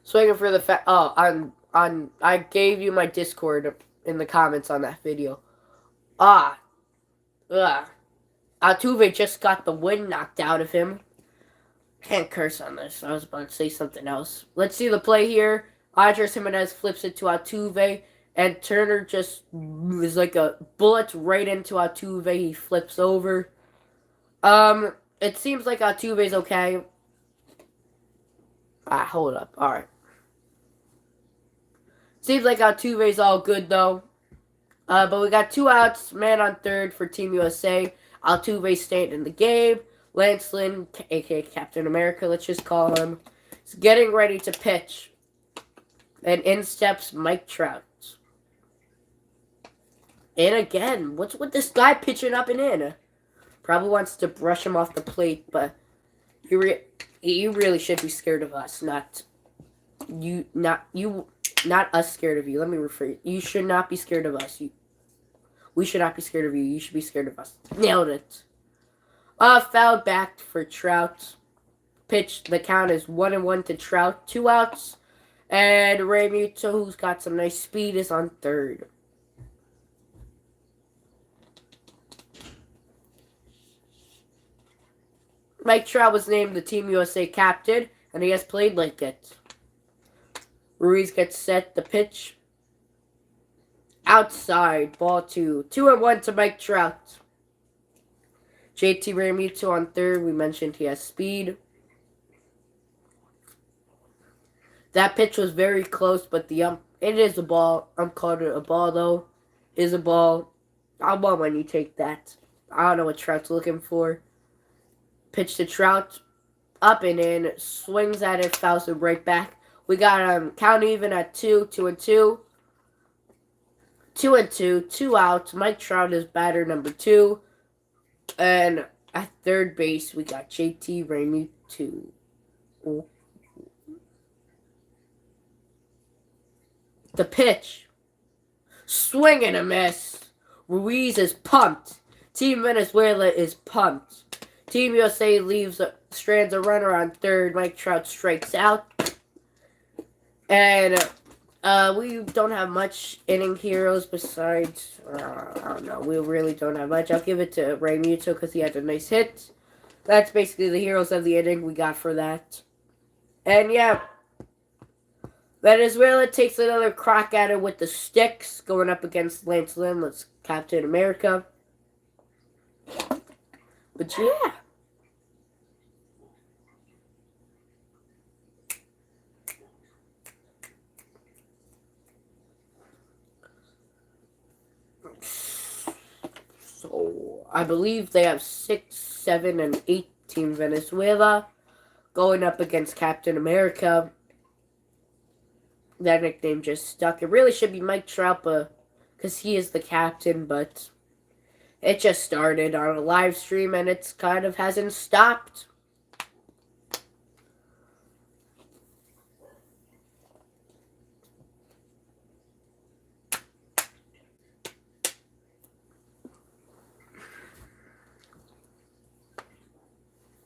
Swinging for the I gave you my Discord in the comments on that video. Altuve just got the wind knocked out of him. Can't curse on this. I was about to say something else. Let's see the play here. Andres Jimenez flips it to Altuve. And Turner just is like a bullet right into Altuve. He flips over. It seems like Altuve's okay. Hold up. Alright. Seems like Altuve's all good, though. But we got 2 outs. Man on third for Team USA. Altuve staying in the game. Lance Lynn, a.k.a. Captain America, let's just call him, is getting ready to pitch. And in steps Mike Trout. And again, what's with this guy pitching up and in? Probably wants to brush him off the plate, but you really should be scared of us, not us scared of you. Let me rephrase. You should not be scared of us. We should not be scared of you. You should be scared of us. Nailed it. Foul back for Trout. Pitch. The count is 1-1 to Trout. 2 outs. And Realmuto, who's got some nice speed, is on third. Mike Trout was named the Team USA captain, and he has played like it. Ruiz gets set the pitch. Outside, ball 2. 2-1 to Mike Trout. JT Realmuto on third. We mentioned he has speed. That pitch was very close, but it is a ball. I'm calling it a ball, though. Is a ball. I'll ball when you take that. I don't know what Trout's looking for. Pitch to Trout. Up and in. Swings at it. Fouls it right back. We got count even at 2. 2-2. 2-2. 2 outs. Mike Trout is batter number 2. And at third base, we got JT Realmuto. The pitch. Swing and a miss. Ruiz is pumped. Team Venezuela is pumped. Team USA strands a runner on third. Mike Trout strikes out. And we don't have much inning heroes besides, I don't know, we really don't have much. I'll give it to Realmuto because he had a nice hit. That's basically the heroes of the inning we got for that. And yeah, Venezuela takes another crack at it with the sticks, going up against Lance Lynn. Let's Captain America. But yeah. So I believe they have 6, 7, and 8 Team Venezuela going up against Captain America. That nickname just stuck. It really should be Mike Trout, because he is the captain, but it just started on a live stream and it's kind of hasn't stopped.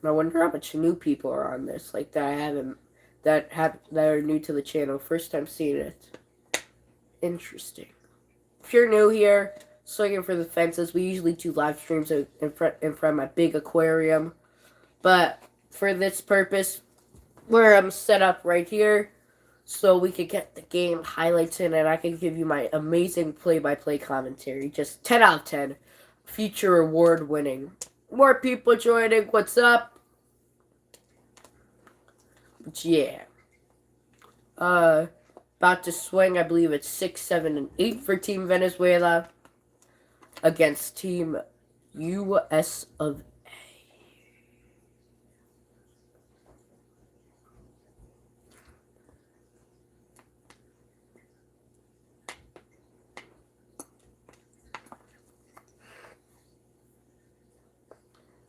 I wonder how much new people are on this, like that are new to the channel. First time seeing it. Interesting. If you're new here, swinging for the fences, we usually do live streams in front of my big aquarium. But for this purpose, we're set up right here so we could get the game highlights in and I can give you my amazing play-by-play commentary. Just 10 out of 10. Future award winning. More people joining. What's up? But yeah. Uh, about to swing, I believe it's 6, 7, and 8 for Team Venezuela against Team US of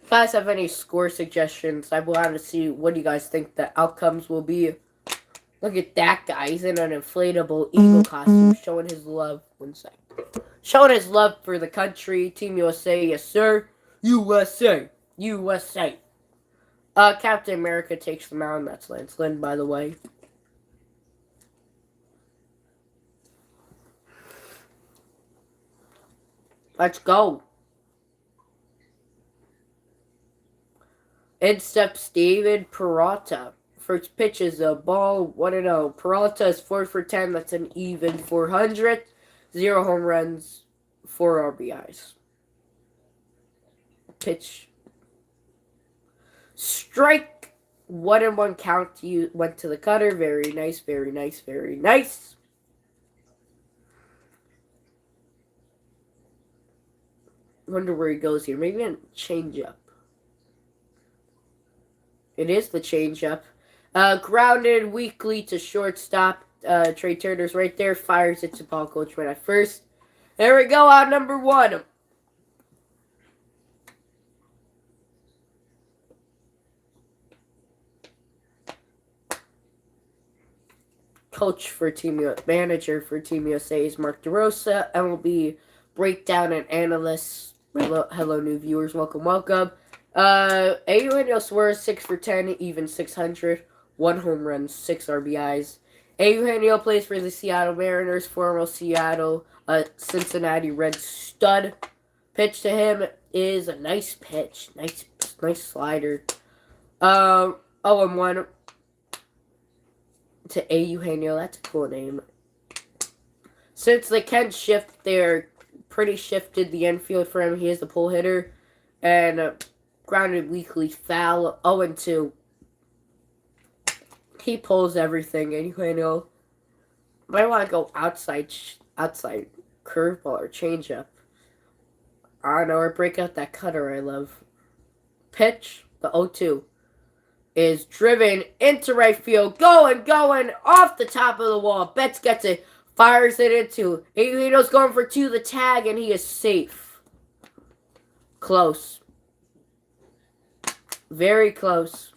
'Guys have any score suggestions, I want to see what you guys think the outcomes will be. Look at that guy. He's in an inflatable eagle costume, showing his love. One sec. Showing his love for the country. Team USA, yes sir. USA. USA. Captain America takes the mound. That's Lance Lynn, by the way. Let's go. In steps David Peralta. First pitch is a ball, 1-0. Peralta is 4 for 10. That's an even 400. 0 home runs, 4 RBIs. Pitch. Strike. 1-1 count. You went to the cutter. Very nice, very nice, very nice. Wonder where he goes here. Maybe a changeup. It is the changeup. Grounded weakly to shortstop. Trey Turner's right there. Fires it to ball coach right at first. There we go, out number 1. Manager for Team USA is Mark DeRosa. MLB breakdown and analyst. Hello, new viewers. Welcome, welcome. Eugenio Suarez, 6 for 10, even 600. 1 home run, 6 RBIs. Eugenio plays for the Seattle Mariners, former Seattle, Cincinnati Red stud. Pitch to him is a nice pitch. Nice slider. 0-1 to Eugenio. That's a cool name. Since they can shift, they're pretty shifted the infield for him. He is the pull hitter. And grounded weakly foul. 0-2. He pulls everything, and Eugenio might want to go outside curveball or changeup. I don't know, or break out that cutter I love. Pitch, the 0-2, is driven into right field. Going off the top of the wall. Betts gets it, fires it into. Eugenio's going for 2, the tag, and he is safe. Close. Very close.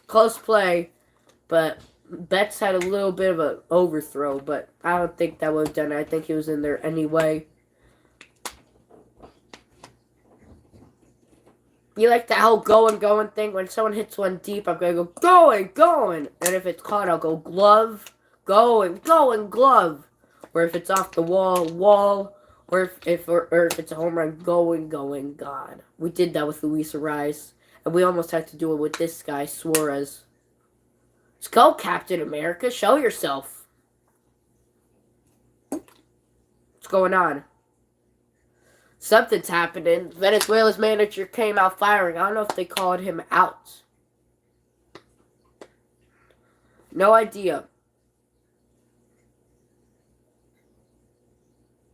Close play. But Betts had a little bit of an overthrow, but I don't think that would have done it. I think he was in there anyway. You like the whole going thing? When someone hits one deep, I'm going to go going. And if it's caught, I'll go glove, going, glove. Or if it's off the wall. Or if it's a home run, going, God. We did that with Luis Ariz. And we almost had to do it with this guy, Suarez. Let's go, Captain America. Show yourself. What's going on? Something's happening. Venezuela's manager came out firing. I don't know if they called him out. No idea.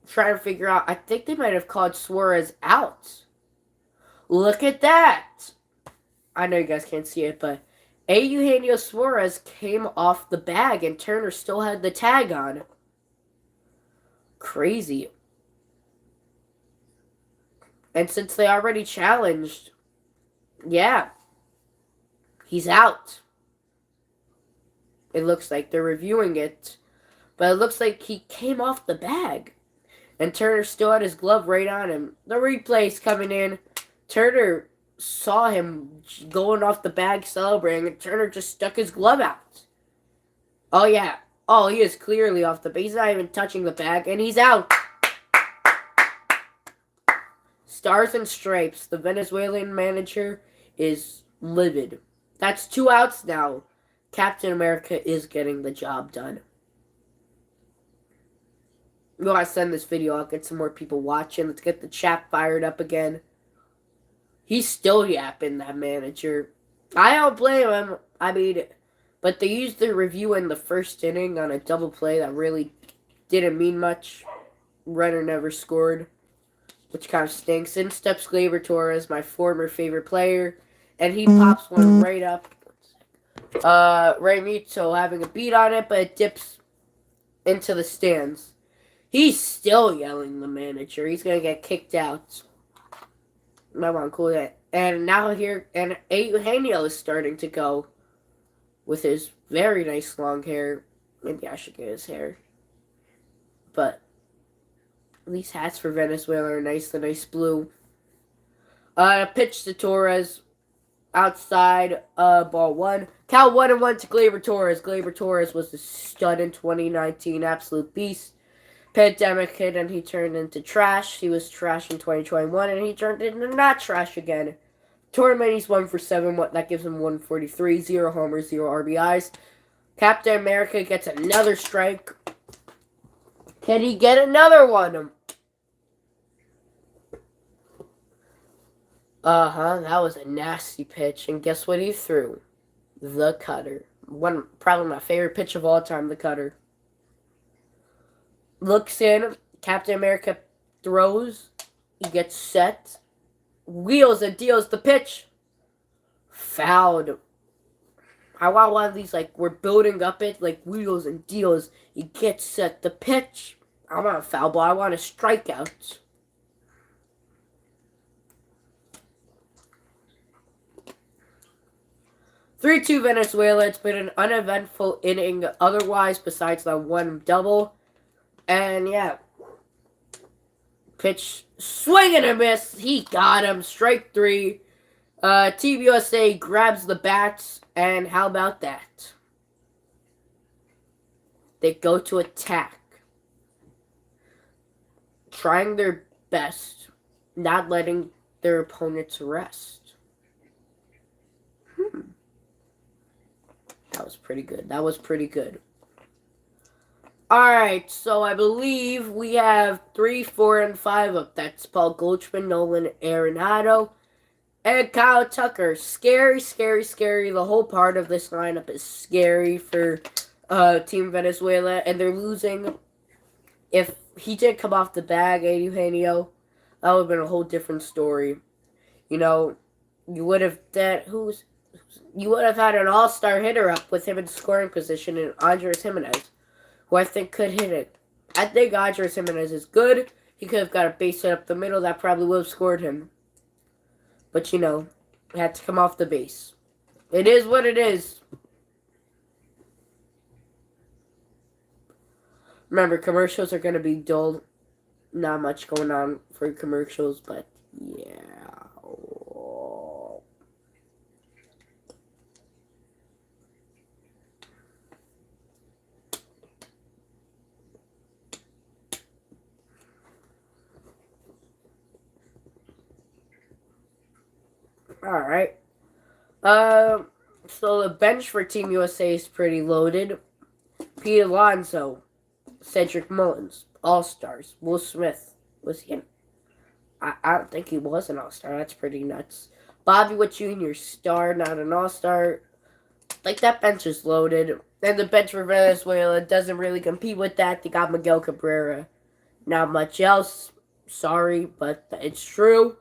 Trying to figure out. I think they might have called Suarez out. Look at that. I know you guys can't see it, but Eugenio Suarez came off the bag and Turner still had the tag on. Crazy. And since they already challenged, yeah, he's out. It looks like they're reviewing it. But it looks like he came off the bag. And Turner still had his glove right on him. The replay's coming in. Turner saw him going off the bag celebrating, and Turner just stuck his glove out. Oh, yeah. Oh, he is clearly off the bag. He's not even touching the bag, and he's out. Stars and stripes. The Venezuelan manager is livid. That's 2 outs now. Captain America is getting the job done. We gotta send this video out, get some more people watching. Let's get the chat fired up again. He's still yapping, that manager. I don't blame him. I mean, But they used their review in the first inning on a double play that really didn't mean much. Runner never scored, which kind of stinks. In steps Gleyber Torres, my former favorite player, and he pops one right up. Ray Muto having a beat on it, but it dips into the stands. He's still yelling the manager. He's gonna get kicked out. My mom cool that. And now here, and Eugenio is starting to go with his very nice long hair. Maybe I should get his hair. But these hats for Venezuela are nice, the nice blue. Pitch to Torres. Outside, ball one. Count 1-1 to Gleyber Torres. Gleyber Torres was a stud in 2019, absolute beast. Pandemic hit and he turned into trash. He was trash in 2021 and he turned into not trash again. Tournament, he's 1 for 7. That gives him 143, 0 homers, 0 RBIs. Captain America gets another strike. Can he get another one? That was a nasty pitch. And guess what he threw? The cutter. Probably my favorite pitch of all time, the cutter. Looks in. Captain America throws. He gets set. Wheels and deals the pitch. Fouled. I want one of these, like, we're building up it, like, wheels and deals. He gets set the pitch. I want a foul ball. I want a strikeout. (3-2) Venezuela. It's been an uneventful inning otherwise besides that one double. And yeah. Pitch, swing and a miss. He got him. Strike 3. Team USA grabs the bats. And how about that? They go to attack. Trying their best. Not letting their opponents rest. That was pretty good. That was pretty good. Alright, so I believe we have 3, 4, and 5 up. That's Paul Goldschmidt, Nolan Arenado, and Kyle Tucker. Scary, scary, scary. The whole part of this lineup is scary for Team Venezuela, and they're losing. If he did come off the bag, Eugenio, that would have been a whole different story. You know, you would have you would have had an all-star hitter up with him in scoring position in Andres Jimenez, who I think could hit it. I think Andres Jimenez is good. He could have got a base hit up the middle. That probably would have scored him. But, you know, it had to come off the base. It is what it is. Remember, commercials are going to be dull. Not much going on for commercials, but yeah. Alright. So the bench for Team USA is pretty loaded. Pete Alonso, Cedric Mullins, All-Stars. Will Smith, was he in? I don't think he was an All-Star. That's pretty nuts. Bobby Witt Jr., star, not an All-Star. Like, that bench is loaded. And the bench for Venezuela doesn't really compete with that. They got Miguel Cabrera. Not much else. Sorry, but it's true.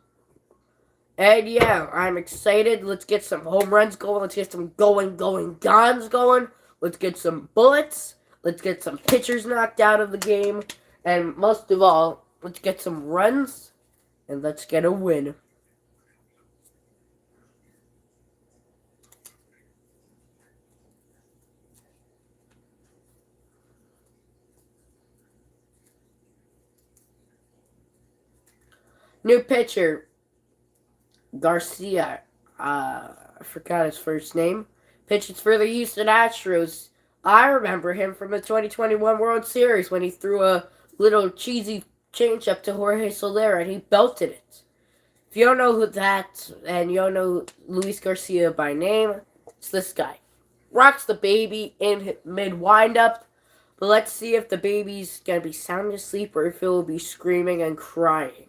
And yeah, I'm excited. Let's get some home runs going. Let's get some gons going. Let's get some bullets. Let's get some pitchers knocked out of the game. And most of all, let's get some runs. And let's get a win. New pitcher. Garcia, I forgot his first name, pitches for the Houston Astros. I remember him from the 2021 World Series when he threw a little cheesy changeup to Jorge Soler and he belted it. If you don't know who that, and you don't know Luis Garcia by name, it's this guy. Rocks the baby in mid-windup, but let's see if the baby's going to be sound asleep or if it will be screaming and crying.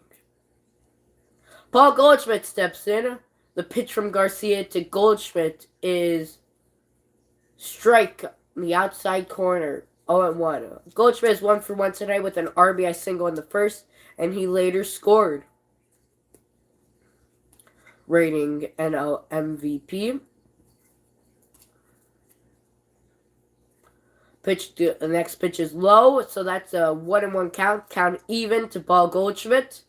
Paul Goldschmidt steps in. The pitch from Garcia to Goldschmidt is Strike in the outside corner. 0-1. Goldschmidt is 1-for-1 tonight with an RBI single in the first, and he later scored. Rating NL MVP. The next pitch is low, so that's a 1-1 count. Count even to Paul Goldschmidt.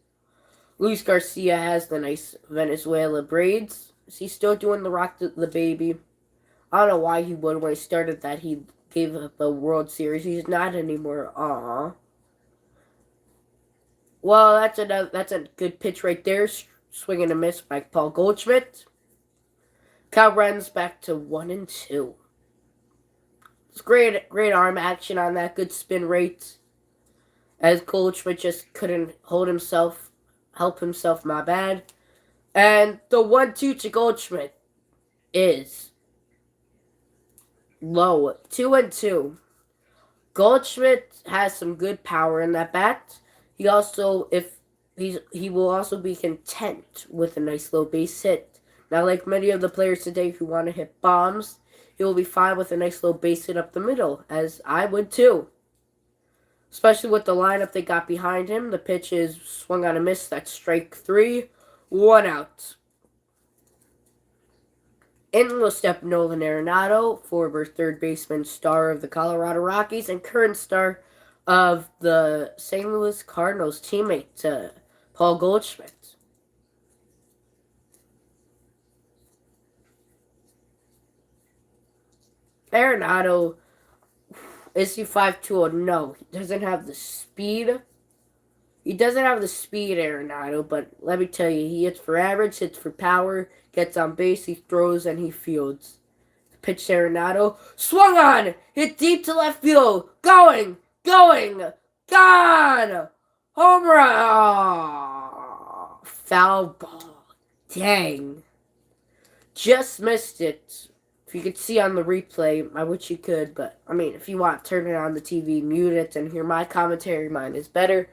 Luis Garcia has the nice Venezuela braids. Is he still doing the rock the baby? I don't know why he would. When he started that, he gave up the World Series. He's not anymore. Aww. Well, that's a good pitch right there. Swing and a miss by Paul Goldschmidt. Count runs back to 1-2. It's great arm action on that. Good spin rate. As Goldschmidt just couldn't help himself, my bad. And the 1-2 to Goldschmidt is low. 2-2. Goldschmidt has some good power in that bat. He will also be content with a nice low base hit. Now, like many of the players today who want to hit bombs, he will be fine with a nice low base hit up the middle, as I would too. Especially with the lineup they got behind him. The pitch is swung on a miss. That's strike 3. 1 out. In will step Nolan Arenado, former third baseman, star of the Colorado Rockies, and current star of the St. Louis Cardinals teammate, Paul Goldschmidt. Arenado, is he 5'2"? No, he doesn't have the speed. He doesn't have the speed, Arenado, but let me tell you, he hits for average, hits for power, gets on base, he throws, and he fields. Pitch to Arenado, swung on, hit deep to left field, going, gone, home run, foul ball, dang, just missed it. If you could see on the replay, I wish you could, but, I mean, if you want, turn it on the TV, mute it, and hear my commentary, mine is better.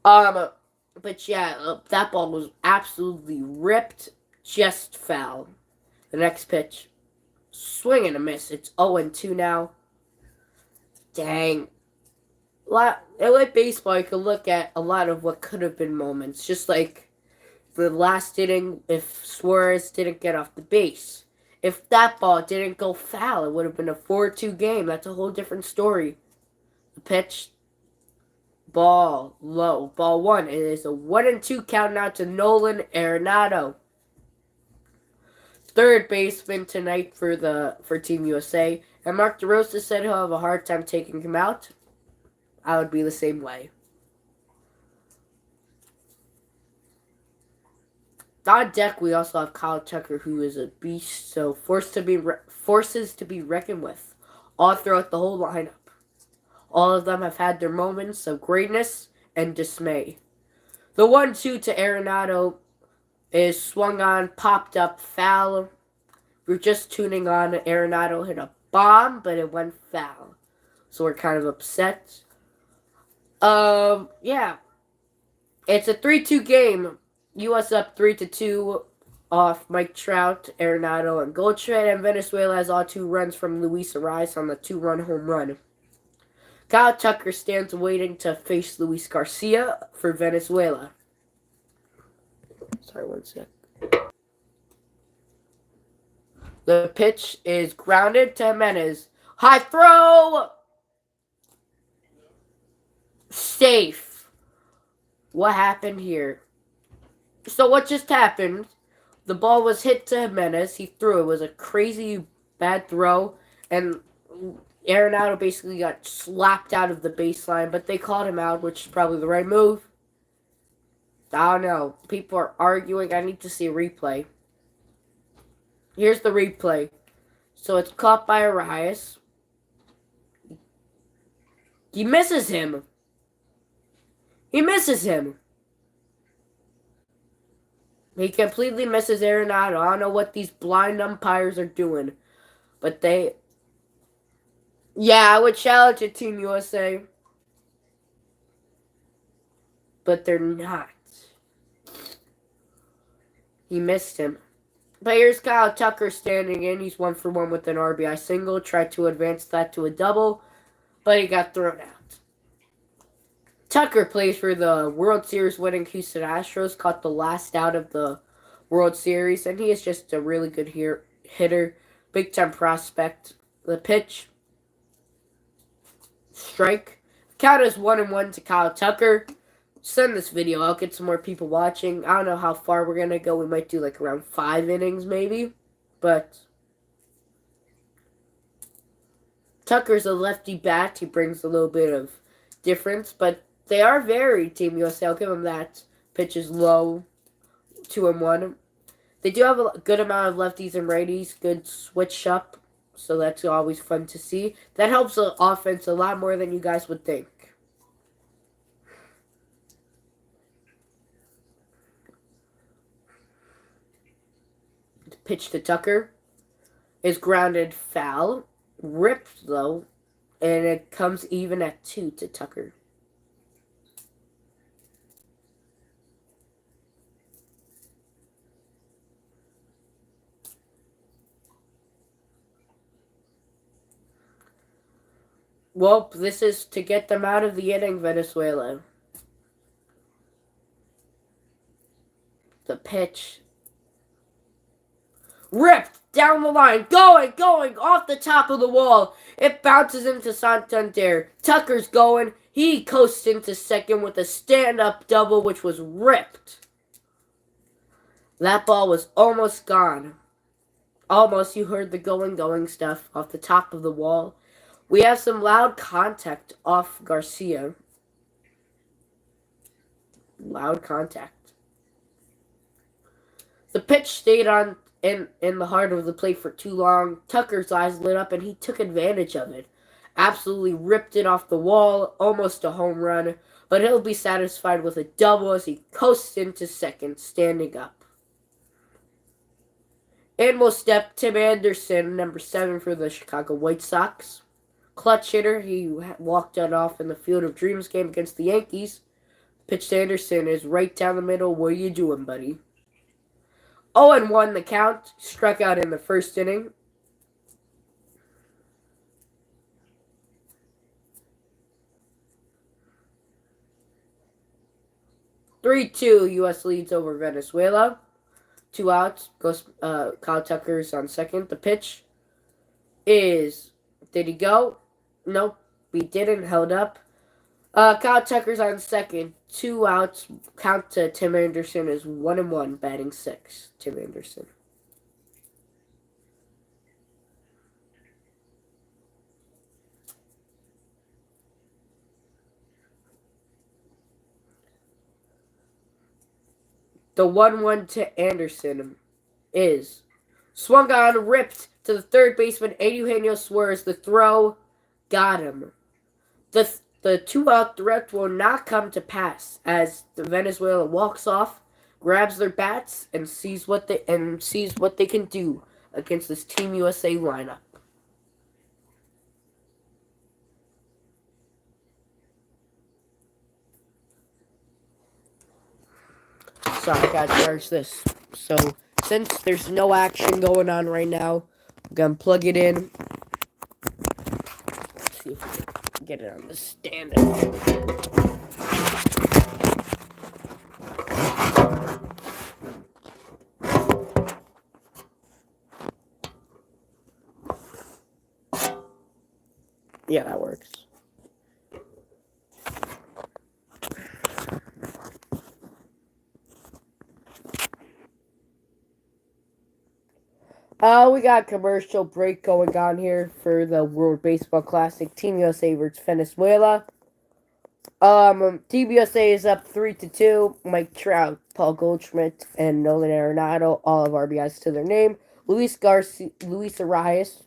But yeah, that ball was absolutely ripped, just foul. The next pitch, swing and a miss. It's 0-2 now. Dang. Like baseball, you could look at a lot of what could have been moments. Just like the last inning, if Suarez didn't get off the base. If that ball didn't go foul, it would have been a 4-2 game. That's a whole different story. The pitch, ball low. Ball 1. It is a 1-2 count now to Nolan Arenado. Third baseman tonight for Team USA. And Mark DeRosa said he'll have a hard time taking him out. I would be the same way. On deck, we also have Kyle Tucker, who is a beast, so forces to be reckoned with all throughout the whole lineup. All of them have had their moments of greatness and dismay. The 1-2 to Arenado is swung on, popped up, foul. We're just tuning on. Arenado hit a bomb, but it went foul. So we're kind of upset. Yeah. It's a 3-2 game. U.S. up 3-2 off Mike Trout, Arenado, and Goldschmidt, and Venezuela has all 2 runs from Luis Arias on the 2-run home run. Kyle Tucker stands waiting to face Luis Garcia for Venezuela. Sorry, one sec. The pitch is grounded to Jimenez. High throw! Safe. What happened here? So what just happened? The ball was hit to Jimenez. He threw. It was a crazy bad throw. And Arenado basically got slapped out of the baseline. But they called him out, which is probably the right move. I don't know. People are arguing. I need to see a replay. Here's the replay. So it's caught by Arias. He misses him. He misses him. He completely misses Arenado. I don't know what these blind umpires are doing. But they... Yeah, I would challenge it, Team USA. But they're not. He missed him. But here's Kyle Tucker standing in. He's 1-for-1 with an RBI single. Tried to advance that to a double, but he got thrown out. Tucker plays for the World Series winning Houston Astros. Caught the last out of the World Series, and he is just a really good hitter. Big time prospect. The pitch. Strike. Count is 1-1 to Kyle Tucker. Send this video. I'll get some more people watching. I don't know how far we're going to go. We might do like around 5 innings maybe. But Tucker's a lefty bat. He brings a little bit of difference. But they are varied, Team USA. I'll give them that. Pitch is low. 2-1. They do have a good amount of lefties and righties. Good switch up. So that's always fun to see. That helps the offense a lot more than you guys would think. The pitch to Tucker is grounded foul. Ripped, though. And it comes even at 2 to Tucker. Well, this is to get them out of the inning, Venezuela. The pitch. Ripped down the line. Going, off the top of the wall. It bounces into Santander. Tucker's going. He coasts into second with a stand-up double, which was ripped. That ball was almost gone. Almost, you heard the going stuff off the top of the wall. We have some loud contact off Garcia. Loud contact. The pitch stayed on in the heart of the plate for too long. Tucker's eyes lit up and he took advantage of it. Absolutely ripped it off the wall. Almost a home run. But he'll be satisfied with a double as he coasts into second, standing up. And will step Tim Anderson, number 7 for the Chicago White Sox. Clutch hitter. He walked it off in the Field of Dreams game against the Yankees. Pitch to Anderson is right down the middle. What are you doing, buddy? 0-1 the count. Struck out in the first inning. U.S. leads over Venezuela. 2 outs. Goes Kyle Tucker's on second. The pitch is... Did he go? Nope. He didn't. Held up. Kyle Tucker's on second. 2 outs. Count to Tim Anderson is 1-1, batting 6. Tim Anderson. The 1-1 to Anderson is swung on, ripped to the third baseman, Eugenio Suarez. The throw got him. The 2-out threat will not come to pass as the Venezuela walks off, grabs their bats, and sees what they can do against this Team USA lineup. Sorry, I gotta charge this. So, since there's no action going on right now, I'm gonna plug it in. Let's see if we can get it on the stand. Yeah, that works. We got a commercial break going on here for the World Baseball Classic. Team USA versus Venezuela. Team USA is up 3-2. Mike Trout, Paul Goldschmidt, and Nolan Arenado all have RBIs to their name. Luis Arias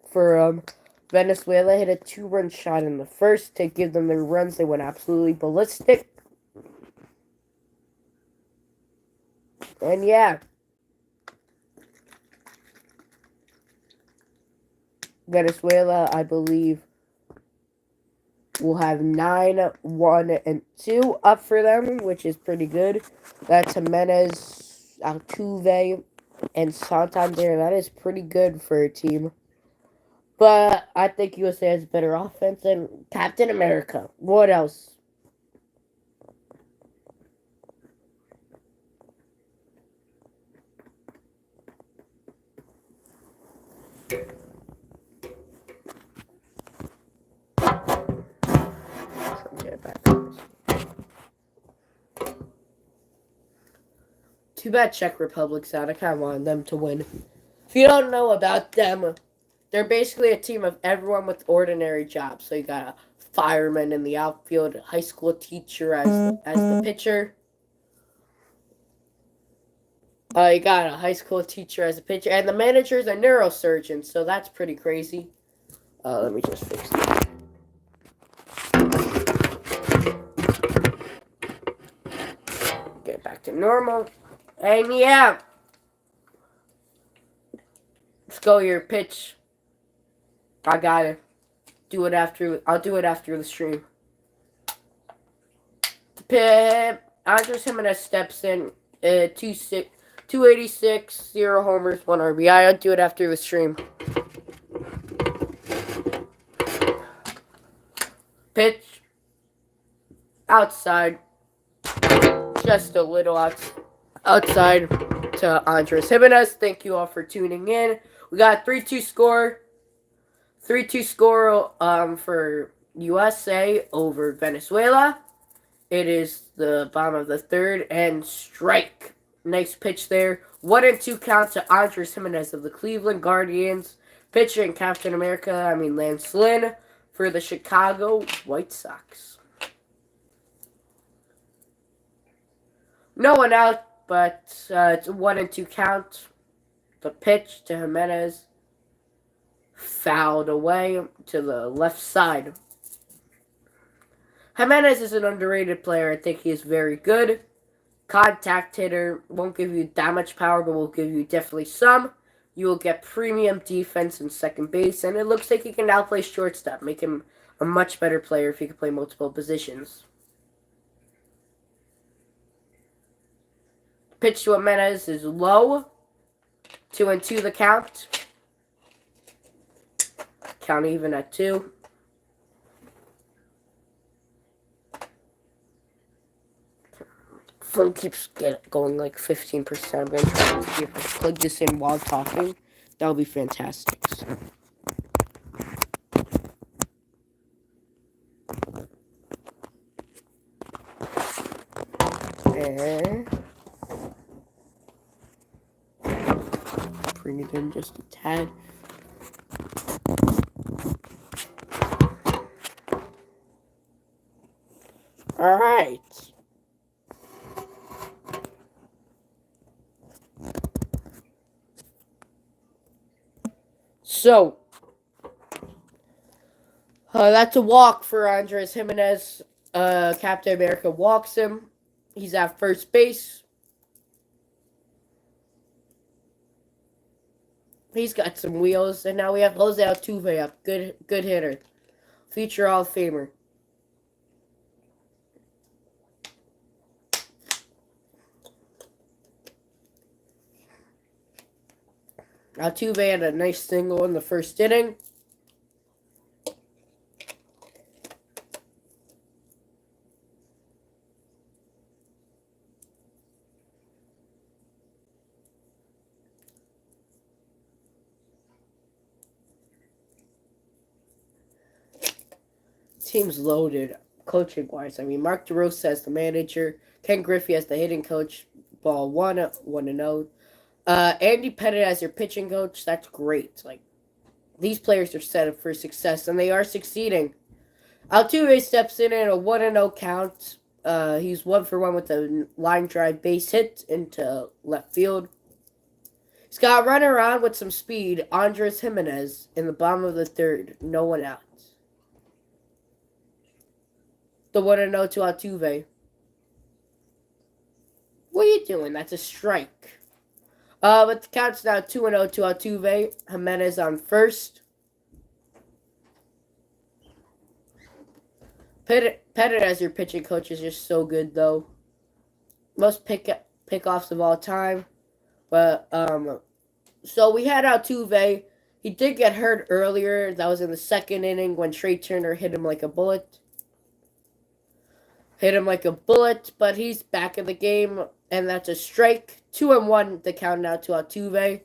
for Venezuela hit a 2-run shot in the first to give them their runs. They went absolutely ballistic. And yeah. Venezuela, I believe, will have 9-1-2 up for them, which is pretty good. That's Jimenez, Altuve, and Santander. That is pretty good for a team. But I think USA has better offense than Captain America. What else? Too bad Czech Republic's out. I kind of wanted them to win. If you don't know about them, they're basically a team of everyone with ordinary jobs. So you got a fireman in the outfield, a high school teacher as the pitcher. You got a high school teacher as a pitcher, and the manager is a neurosurgeon. So that's pretty crazy. Let me just fix that. Get back to normal. And yeah, let's go your pitch. I got it. Do it after. I'll do it after the stream. Pip. Andres Jimenez steps in. 286, 0 homers, 1 RBI. I'll do it after the stream. Pitch. Outside. Just a little outside to Andres Jimenez. Thank you all for tuning in. We got 3-2 score. 3-2 score for USA over Venezuela. It is the bottom of the third and strike. Nice pitch there. 1-2 count to Andres Jimenez of the Cleveland Guardians. Pitching Captain America, Lance Lynn for the Chicago White Sox. No one out, but it's a 1-2 count. The pitch to Jimenez. Fouled away to the left side. Jimenez is an underrated player. I think he is very good. Contact hitter. Won't give you that much power, but will give you definitely some. You will get premium defense in second base, and it looks like he can now play shortstop. Make him a much better player if he can play multiple positions. Pitch to Jimenez is low. 2-2 the count. Count even at 2. Phone keeps going like 15%. I'm going to try to see if I plug this in while talking. That would be fantastic. And bring it in just a tad. All right. So, that's a walk for Andres Jimenez. Captain America walks him. He's at first base. He's got some wheels, and now we have Jose Altuve up. Good hitter. Future Hall of Famer. Altuve had a nice single in the first inning. Team's loaded, coaching-wise. Mark DeRosa as the manager. Ken Griffey as the hitting coach. Ball 1-0. Andy Pettit as your pitching coach. That's great. These players are set up for success, and they are succeeding. Altuve steps in at a 1-0 count. He's 1-for-1 with a line drive base hit into left field. He's got a runner on with some speed. Andres Jimenez in the bottom of the third. No one out. The 1-0 to Altuve. What are you doing? That's a strike. But the count's now 2-0 to Altuve. Jimenez on first. Pettit as your pitching coach is just so good, though. Most pickoffs of all time. But so we had Altuve. He did get hurt earlier. That was in the second inning when Trey Turner hit him like a bullet. But he's back in the game, and that's a strike. 2-1 the count now to Altuve.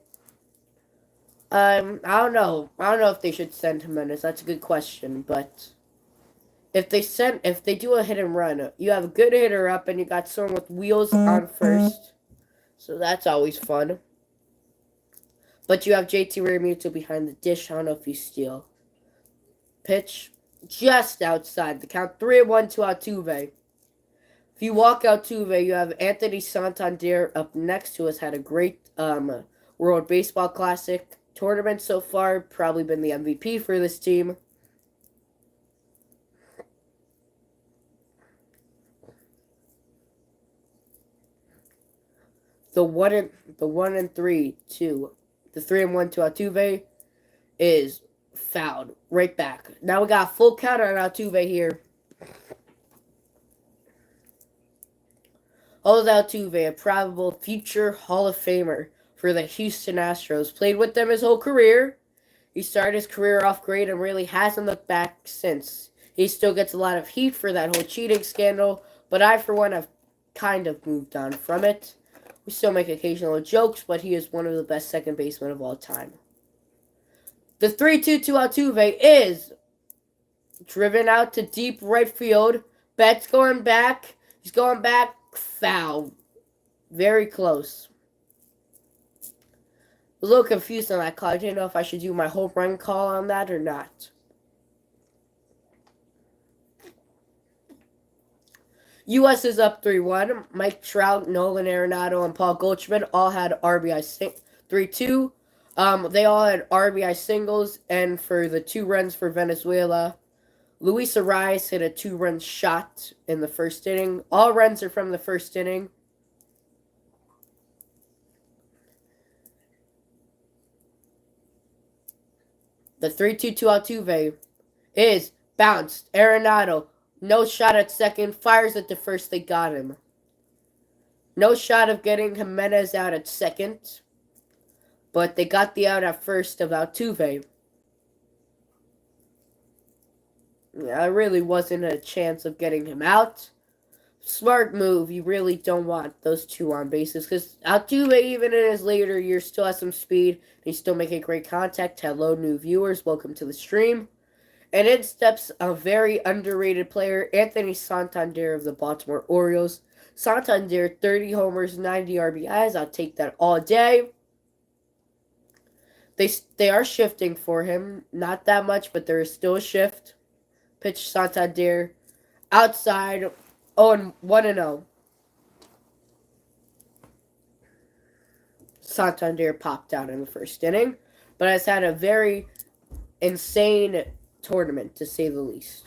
I don't know. I don't know if they should send Jimenez. That's a good question, but if they do a hit and run, you have a good hitter up, and you got someone with wheels on first, so that's always fun. But you have JT Realmuto behind the dish. I don't know if you steal. Pitch just outside the count. 3-1 to Altuve. If you walk Altuve, you have Anthony Santander up next, who has had a great World Baseball Classic tournament so far. Probably been the MVP for this team. The 1-3 to the 3-1 to Altuve is fouled right back. Now we got a full count on Altuve here. Jose Altuve, a probable future Hall of Famer for the Houston Astros. Played with them his whole career. He started his career off great and really hasn't looked back since. He still gets a lot of heat for that whole cheating scandal, but I, for one, have kind of moved on from it. We still make occasional jokes, but he is one of the best second basemen of all time. The 3-2 to Altuve is driven out to deep right field. Betts going back. He's going back. Foul. Very close. A little confused on that call. I didn't know if I should do my home run call on that or not. U.S. is up 3-1. Mike Trout, Nolan Arenado, and Paul Goldschmidt all had RBI 3-2. They all had RBI singles, and for the 2 runs for Venezuela, Luis Arias hit a 2-run shot in the first inning. All runs are from the first inning. The 3-2 to Altuve is bounced. Arenado, no shot at second, fires at the first. They got him. No shot of getting Jimenez out at second, but they got the out at first of Altuve. There really wasn't a chance of getting him out. Smart move. You really don't want those 2 on bases because Altuve, even in his later years, still has some speed. He's still making great contact. Hello, new viewers. Welcome to the stream. And in steps a very underrated player, Anthony Santander of the Baltimore Orioles. Santander, 30 homers, 90 RBIs. I'll take that all day. They are shifting for him. Not that much, but there is still a shift. Pitch Santander outside. 1-0. Santander popped out in the first inning, but has had a very insane tournament, to say the least.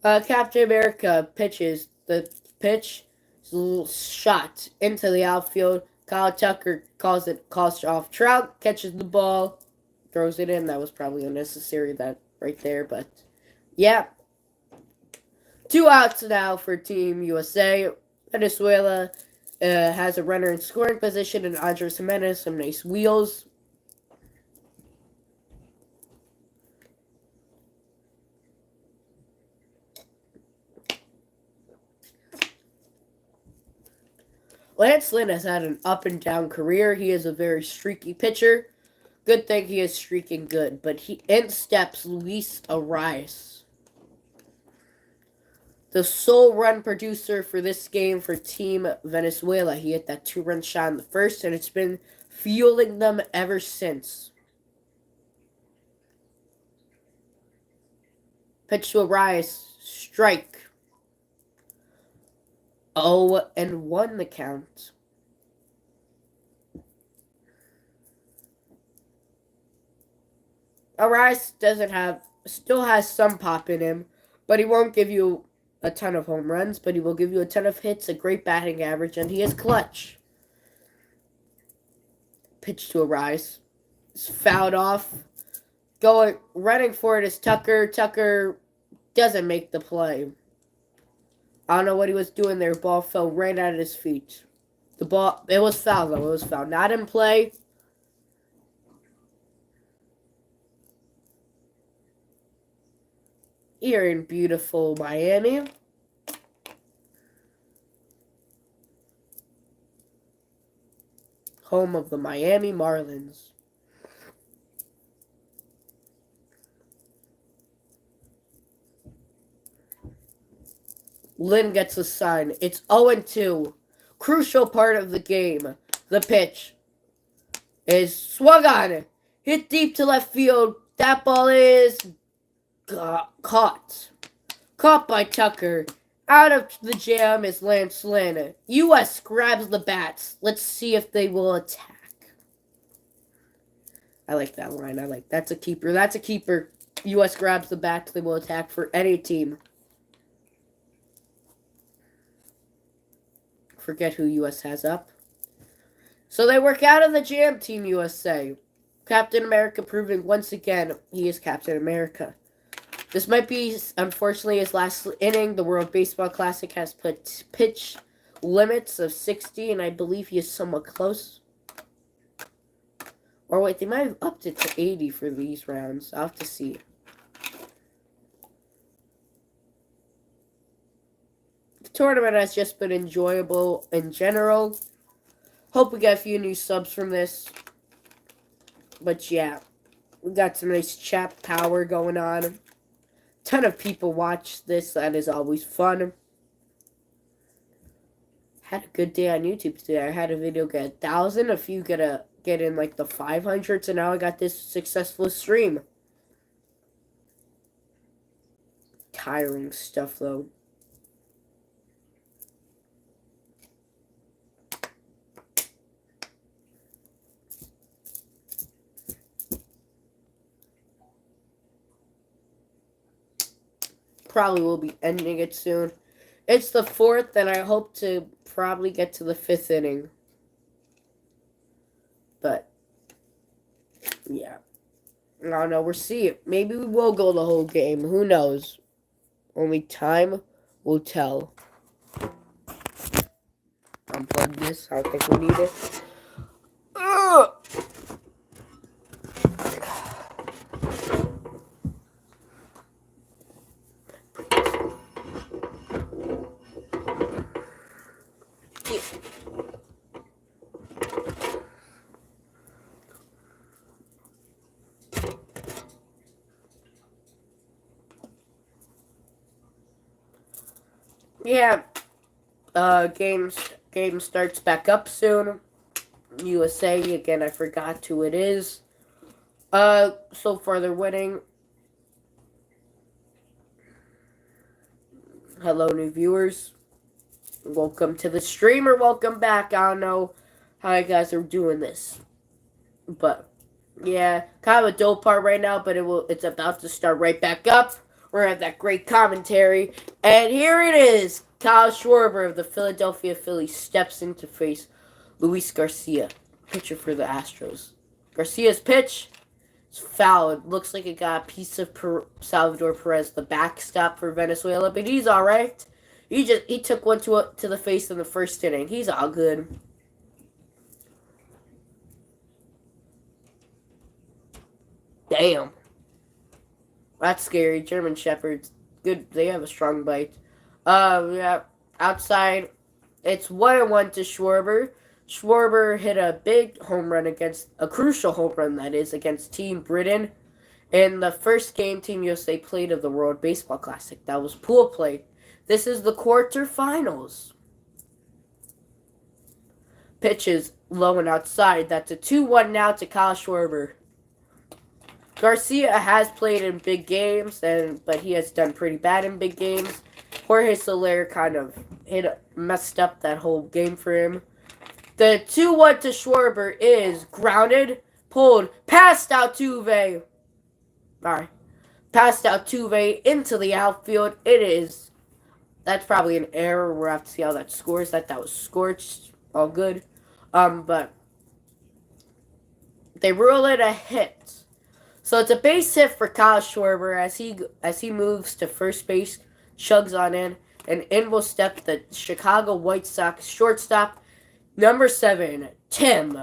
Captain America pitches. The pitch shot into the outfield. Kyle Tucker calls off Trout, catches the ball, throws it in. That was probably unnecessary, that right there, but yeah. 2 outs now for Team USA. Venezuela has a runner in scoring position, and Andres Jimenez, some nice wheels. Lance Lynn has had an up and down career. He is a very streaky pitcher. Good thing he is streaking good, but in steps Luis Arias, the sole run producer for this game for Team Venezuela. He hit that 2-run shot in the first, and it's been fueling them ever since. Pitch to Arias, strike. 0-1 the count. Arias still has some pop in him, but he won't give you a ton of home runs, but he will give you a ton of hits, a great batting average, and he is clutch. Pitch to Arias. It's fouled off. Running for it is Tucker. Tucker doesn't make the play. I don't know what he was doing there. Ball fell right out of his feet. The ball, it was foul though. It was foul. Not in play. Here in beautiful Miami. Home of the Miami Marlins. Lynn gets a sign. It's 0-2. Crucial part of the game. The pitch is swung on. Hit deep to left field. That ball is caught. Caught by Tucker. Out of the jam is Lance Lynn. U.S. grabs the bats. Let's see if they will attack. I like that line. That's a keeper. That's a keeper. U.S. grabs the bats. They will attack for any team. Forget who U.S. has up. So they work out of the jam, Team USA. Captain America proving once again he is Captain America. This might be, unfortunately, his last inning. The World Baseball Classic has put pitch limits of 60, and I believe he is somewhat close. Or wait, they might have upped it to 80 for these rounds. I'll have to see. The tournament has just been enjoyable in general. Hope we get a few new subs from this. But yeah, we got some nice chat power going on. Ton of people watch this. That is always fun. Had a good day on YouTube today. I had a video get 1,000. A few get in like the 500s, and now I got this successful stream. Tiring stuff though. Probably will be ending it soon. It's the 4th, and I hope to probably get to the 5th inning. But, yeah. I don't know. We'll see. Maybe we will go the whole game. Who knows? Only time will tell. Unplug this. I don't think we need it. Ugh! Yeah, game starts back up soon. USA, again, I forgot who it is. So far they're winning. Hello, new viewers. Welcome to the stream or welcome back. I don't know how you guys are doing this. But, yeah, kind of a dull part right now, but it's about to start right back up. We're going to have that great commentary. And here it is. Kyle Schwarber of the Philadelphia Phillies steps in to face Luis Garcia, pitcher for the Astros. Garcia's pitch is foul. It looks like it got a piece of Salvador Perez, the backstop for Venezuela, but he's all right. He took one to the face in the first inning. He's all good. Damn. That's scary. German Shepherds. Good. They have a strong bite. Yeah. Outside, it's 1-1 to Schwarber. Schwarber hit a big home run a crucial home run, that is, against Team Britain in the first game Team USA played of the World Baseball Classic. That was pool play. This is the quarterfinals. Pitches low and outside. That's a 2-1 now to Kyle Schwarber. Garcia has played in big games, but he has done pretty bad in big games. Jorge Soler kind of messed up that whole game for him. The 2-1 to Schwarber is grounded, pulled, passed Altuve. Alright. Passed Altuve into the outfield. That's probably an error. We'll have to see how that scores. That was scorched. All good. But they rule it a hit. So it's a base hit for Kyle Schwarber as he moves to first base, chugs on in. And in will step the Chicago White Sox shortstop, number 7, Tim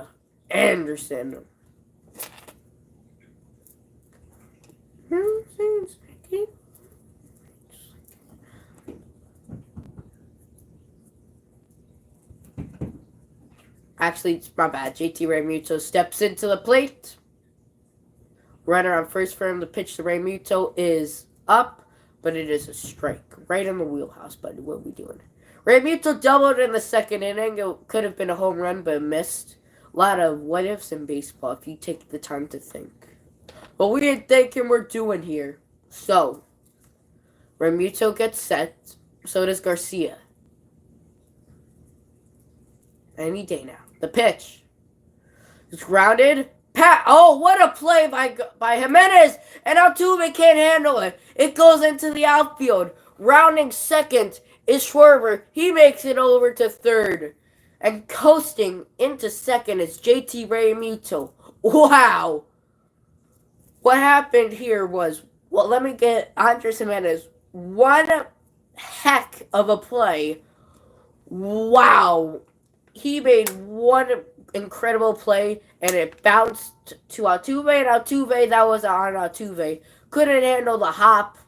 Anderson. Actually, it's my bad. JT Realmuto steps into the plate. Runner on first for him. The pitch to Realmuto is up, but it is a strike. Right in the wheelhouse, buddy. What are we doing? Realmuto doubled in the second inning. It could have been a home run, but missed. A lot of what ifs in baseball if you take the time to think. But we didn't think and we're doing here. So, Realmuto gets set. So does Garcia. Any day now. The pitch. It's grounded. Oh, what a play by Jimenez. And Altuve can't handle it. It goes into the outfield. Rounding second is Schwarber. He makes it over to third. And coasting into second is JT Realmuto. Wow. What happened here was, well, let me get Andres Jimenez. One heck of a play. Wow. He made one incredible play, and it bounced to Altuve, and Altuve, that was on Altuve. Couldn't handle the hop.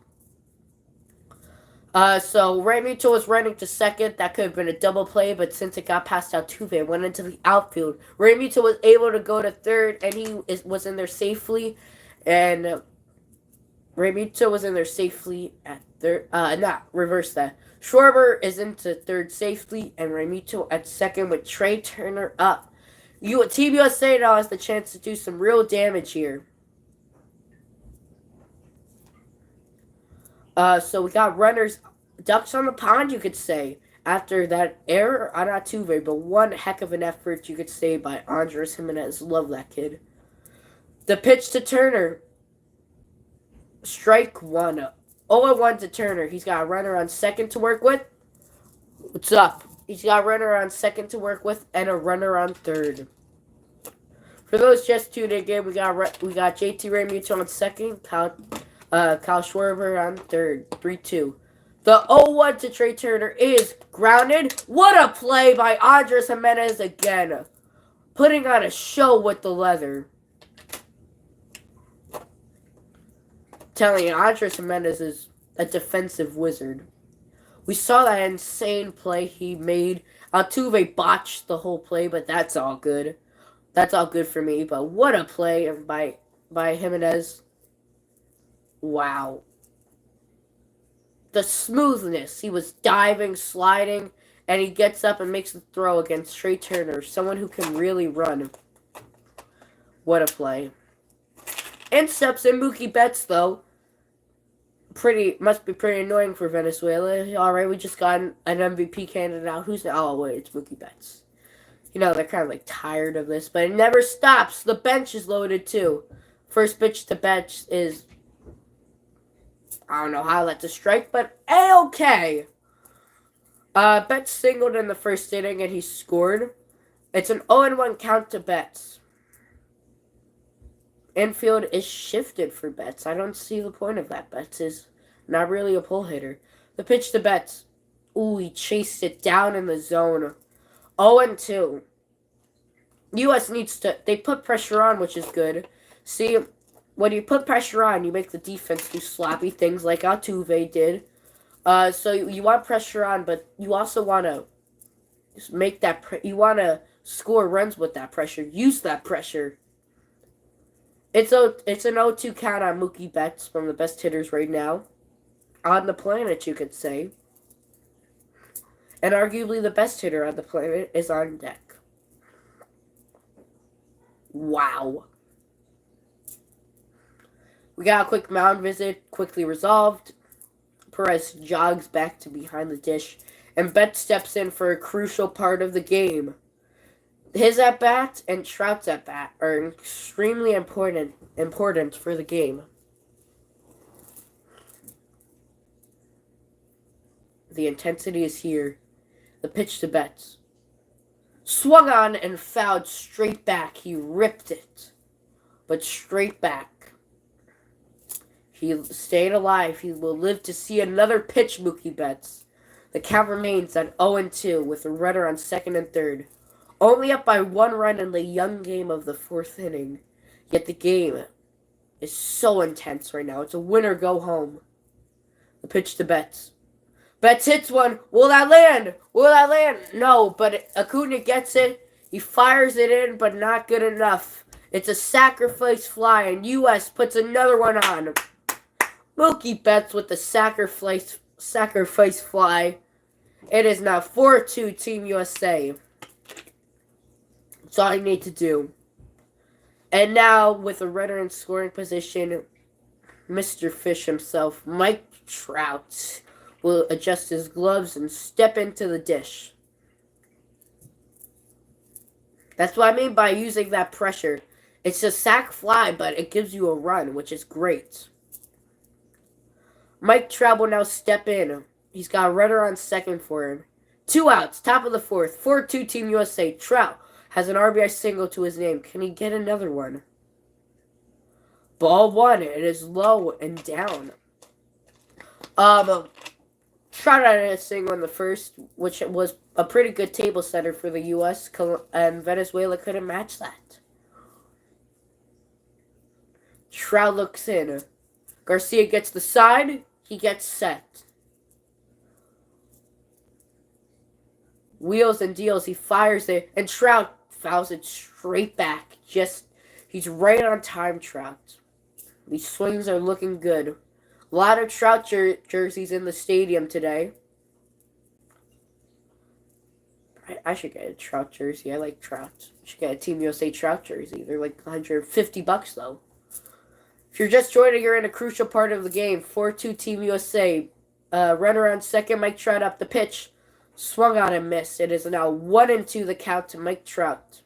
So Realmuto was running to second. That could have been a double play, but since it got past Altuve, it went into the outfield. Realmuto was able to go to third, and he was in there safely. And Realmuto was in there safely at third. Reverse that. Schwarber is into third safely, and Realmuto at second with Trey Turner up. Team USA now has the chance to do some real damage here. So we got runners, ducks on the pond, you could say, after that error on Altuve, but one heck of an effort, you could say, by Andres Jimenez. Love that kid. The pitch to Turner. Strike one. 0-1 to Turner. He's got a runner on second to work with. What's up? He's got a runner on second to work with and a runner on third. For those just tuning in, we got JT Realmuto on second, Kyle Schwarber on third. 3-2. The 0-1 to Trey Turner is grounded. What a play by Andres Jimenez again. Putting on a show with the leather. Telling you, Andres Jimenez is a defensive wizard. We saw that insane play he made. Altuve botched the whole play, but that's all good. That's all good for me. But what a play by Jimenez. Wow. The smoothness. He was diving, sliding, and he gets up and makes the throw against Trey Turner, someone who can really run. What a play. And steps in Mookie Betts, though. Must be pretty annoying for Venezuela. Alright, we just got an MVP candidate out. Oh, wait, it's Mookie Betts. You know, they're kind of like tired of this, but it never stops. The bench is loaded, too. First pitch to Betts is, I don't know how that's a strike, but A-okay. Betts singled in the first inning, and he scored. It's an 0-1 count to Betts. Infield is shifted for Betts. I don't see the point of that. Betts is not really a pull hitter. The pitch to Betts. Ooh, he chased it down in the zone. 0-2. U.S. needs to... They put pressure on, which is good. See, when you put pressure on, you make the defense do sloppy things like Altuve did. So you want pressure on, but you also want to make that... You want to score runs with that pressure. Use that pressure. It's an 0-2 count on Mookie Betts, one of the best hitters right now on the planet, you could say. And arguably the best hitter on the planet is on deck. Wow. We got a quick mound visit, quickly resolved. Perez jogs back to behind the dish, and Betts steps in for a crucial part of the game. His at-bat and Trout's at-bat are extremely important for the game. The intensity is here. The pitch to Betts. Swung on and fouled straight back. He ripped it. But straight back. He stayed alive. He will live to see another pitch, Mookie Betts. The count remains at 0-2 with a runner on second and third. Only up by 1 run in the young game of the fourth inning. Yet the game is so intense right now. It's a winner go home. The pitch to Betts. Betts hits one. Will that land? Will that land? No, but Acuna gets it. He fires it in, but not good enough. It's a sacrifice fly, and U.S. puts another one on. Mookie Betts with the sacrifice fly. It is now 4-2 Team USA. That's all you need to do. And now, with a runner in scoring position, Mr. Fish himself, Mike Trout, will adjust his gloves and step into the dish. That's what I mean by using that pressure. It's a sac fly, but it gives you a run, which is great. Mike Trout will now step in. He's got a runner on second for him. 2 outs, top of the fourth. 4-2 Team USA. Trout has an RBI single to his name. Can he get another one? Ball 1. It is low and down. Trout had a single in the first, which was a pretty good table setter for the U.S., and Venezuela couldn't match that. Trout looks in. Garcia gets the side. He gets set. Wheels and deals. He fires it, and Trout fouls it straight back. He's right on time, Trout. These swings are looking good. A lot of Trout jerseys in the stadium today. I should get a Trout jersey. I like Trout. I should get a Team USA Trout jersey. They're like $150 though. If you're just joining, you're in a crucial part of the game. 4-2 Team USA. Runner on second, Mike Trout up the pitch. Swung on and missed. It is now 1-2 the count to Mike Trout.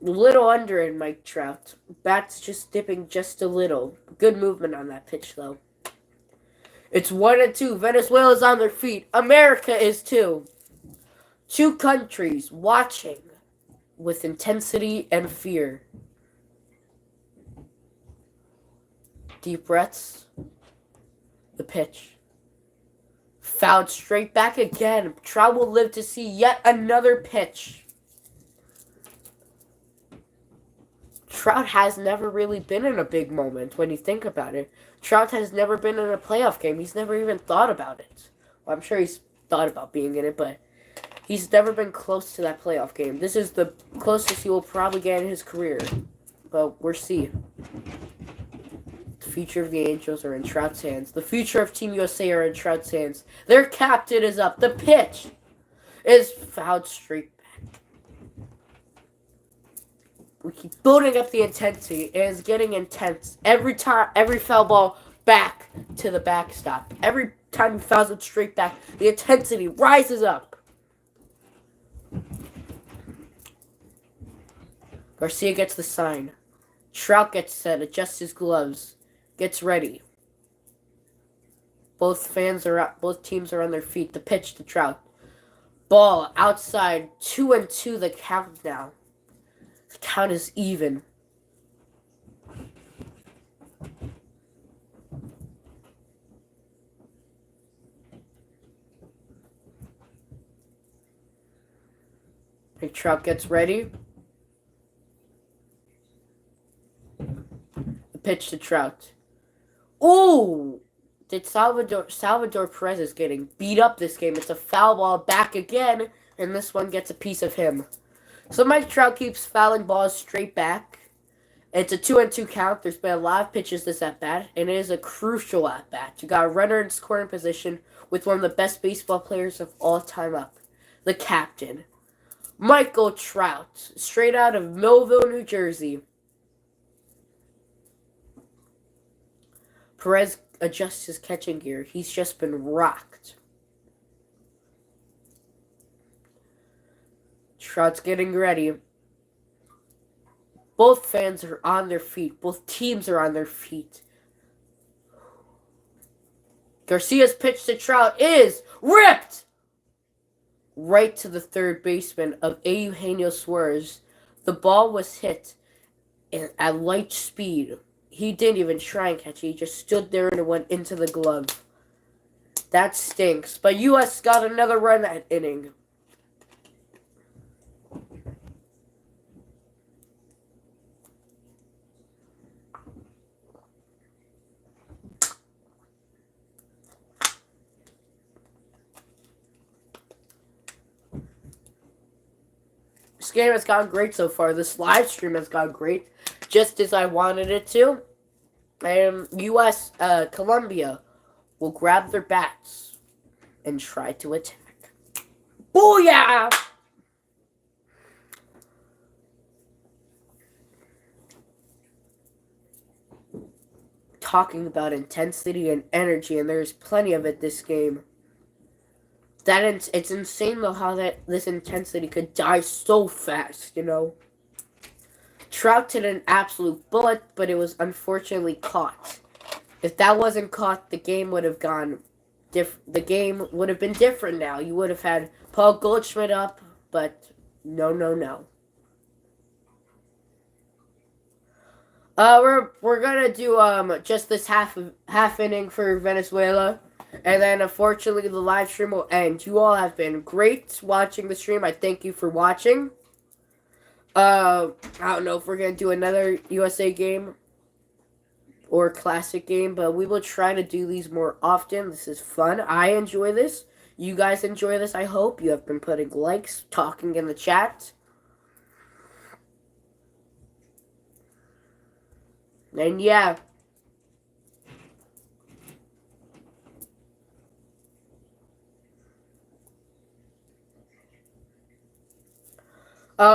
A little under in Mike Trout. Bat's just dipping just a little. Good movement on that pitch, though. It's 1-2. Venezuela's on their feet. America is too. Two countries watching with intensity and fear. Deep breaths. The pitch. Fouled straight back again. Trout will live to see yet another pitch. Trout has never really been in a big moment when you think about it. Trout has never been in a playoff game. He's never even thought about it. Well, I'm sure he's thought about being in it, but he's never been close to that playoff game. This is the closest he will probably get in his career. But we'll see. The future of the Angels are in Trout's hands. The future of Team USA are in Trout's hands. Their captain is up. The pitch is fouled straight back. We keep building up the intensity. It is getting intense. Every time, every foul ball back to the backstop. Every time he fouls it straight back, the intensity rises up. Garcia gets the sign. Trout gets set, adjusts his gloves, gets ready. Both teams are on their feet. The pitch to Trout. Ball outside, 2-2 the count now. The count is even. Big Trout gets ready. The pitch to Trout. Ooh! Salvador Perez is getting beat up this game. It's a foul ball back again, and this one gets a piece of him. So Mike Trout keeps fouling balls straight back. It's a 2-2 count. There's been a lot of pitches this at-bat, and it is a crucial at-bat. You got a runner in scoring position with one of the best baseball players of all time up. The captain, Michael Trout, straight out of Millville, New Jersey. Perez adjusts his catching gear. He's just been rocked. Trout's getting ready. Both fans are on their feet. Both teams are on their feet. Garcia's pitch to Trout is ripped right to the third baseman of Eugenio Suarez. The ball was hit at light speed. he didn't even try and catch it. He just stood there and it went into the glove. That stinks. But U.S. got another run that inning. This game has gone great so far. This live stream has gone great, just as I wanted it to. And U.S. Colombia will grab their bats and try to attack. Booyah! Talking about intensity and energy, and there's plenty of it this game. It's insane though how this intensity could die so fast, you know. Trout hit an absolute bullet, but it was unfortunately caught. If that wasn't caught, the game would have gone the game would have been different now. You would have had Paul Goldschmidt up, but no. We're gonna do just this half inning for Venezuela. And then, unfortunately, the live stream will end. You all have been great watching the stream. I thank you for watching. I don't know if we're going to do another USA game or classic game, but we will try to do these more often. This is fun. I enjoy this. You guys enjoy this, I hope. You have been putting likes, talking in the chat. And yeah.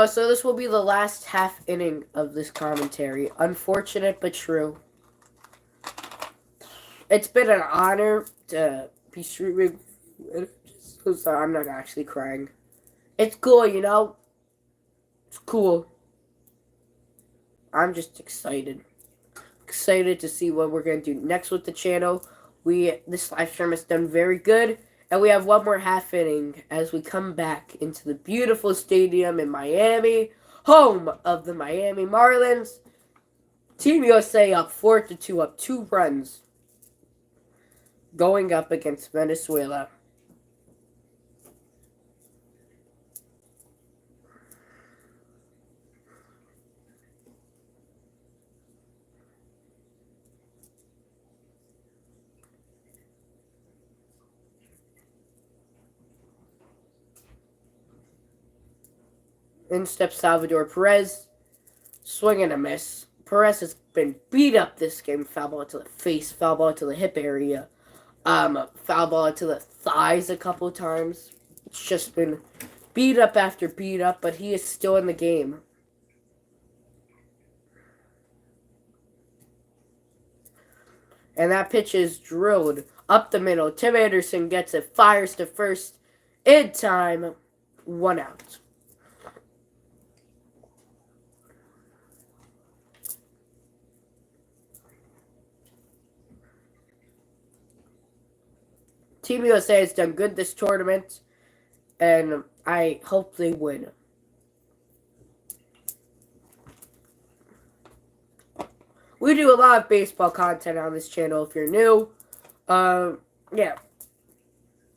So this will be the last half inning of this commentary. Unfortunate, but true. It's been an honor to be streaming. So sorry, I'm not actually crying. It's cool, you know? It's cool. I'm just excited. Excited to see what we're going to do next with the channel. This live stream has done very good. And we have one more half inning as we come back into the beautiful stadium in Miami, home of the Miami Marlins. Team USA up 4-2, up 2 runs, going up against Venezuela. In steps Salvador Perez, swing and a miss. Perez has been beat up this game. Foul ball to the face, foul ball to the hip area, foul ball to the thighs a couple times. It's just been beat up after beat up, but he is still in the game. And that pitch is drilled up the middle. Tim Anderson gets it, fires to first in time. 1 out. Team USA has done good this tournament, and I hope they win. We do a lot of baseball content on this channel if you're new. Yeah.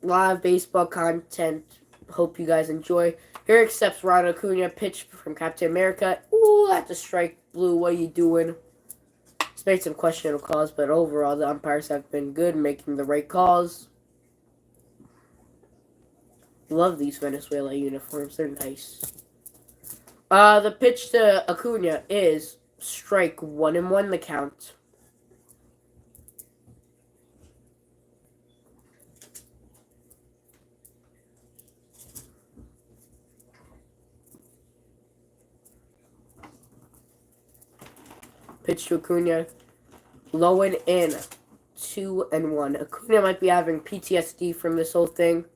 A lot of baseball content. Hope you guys enjoy. Here accepts Ronald Acuna, pitch from Captain America. Ooh, that's a strike. Blue, what are you doing? It's made some questionable calls, but overall the umpires have been good, making the right calls. Love these Venezuela uniforms. They're nice. The pitch to Acuna is strike 1-1 the count. Pitch to Acuna. Low and in. 2-1. Acuna might be having PTSD from this whole thing.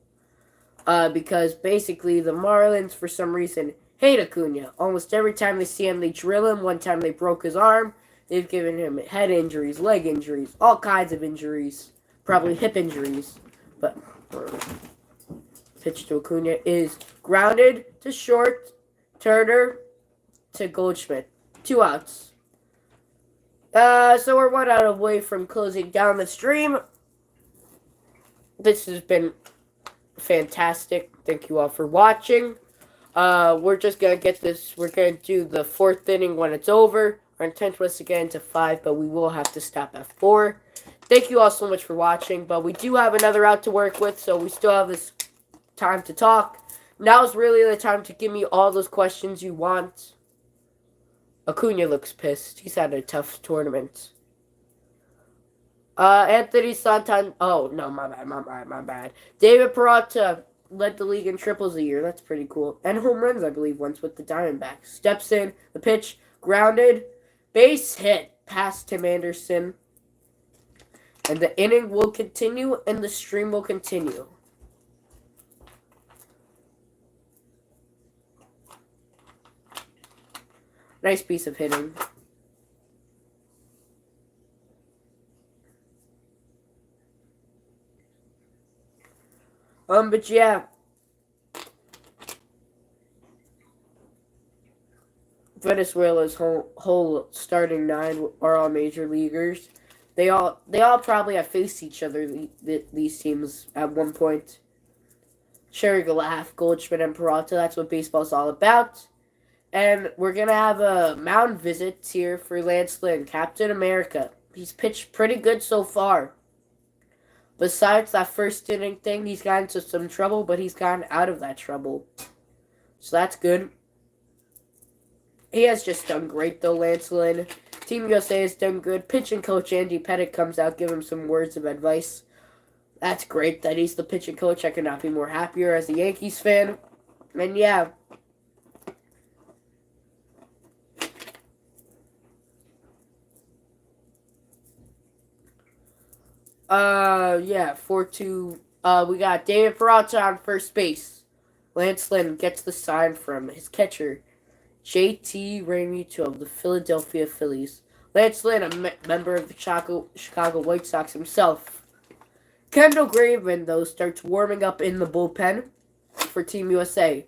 Because basically the Marlins, for some reason, hate Acuna. Almost every time they see him, they drill him. One time they broke his arm. They've given him head injuries, leg injuries, all kinds of injuries. Probably hip injuries. But pitch to Acuna is grounded to short. Turner to Goldschmidt. 2 outs. So we're 1 hour away from closing down the stream. This has been fantastic. Thank you all for watching. We're just gonna get this. We're gonna do the 4th inning when it's over. Our intent was to get into 5, but we will have to stop at 4. Thank you all so much for watching. But we do have another out to work with, so we still have this time to talk. Now's really the time to give me all those questions you want. Acuna looks pissed. He's had a tough tournament. Anthony Santan. Oh, no, my bad. David Peralta led the league in triples a year. That's pretty cool. And home runs, I believe, once with the Diamondbacks. Steps in, the pitch, grounded, base hit past Tim Anderson. And the inning will continue, and the stream will continue. Nice piece of hitting. But yeah. Venezuela's whole starting 9 are all major leaguers. They all probably have faced each other, these teams, at one point. Cherry Galaf, Goldschmidt, and Peralta. That's what baseball's all about. And we're going to have a mound visit here for Lance Lynn, Captain America. He's pitched pretty good so far. Besides that 1st inning thing, he's gotten into some trouble, but he's gotten out of that trouble. So that's good. He has just done great, though, Lance Lynn. Team USA has done good. Pitching coach Andy Pettitte comes out, give him some words of advice. That's great that he's the pitching coach. I could not be more happier as a Yankees fan. And yeah. Yeah, 4-2. We got David Peralta on first base. Lance Lynn gets the sign from his catcher, J.T. Realmuto of the Philadelphia Phillies. Lance Lynn, a member of the Chicago White Sox himself. Kendall Graveman, though, starts warming up in the bullpen for Team USA.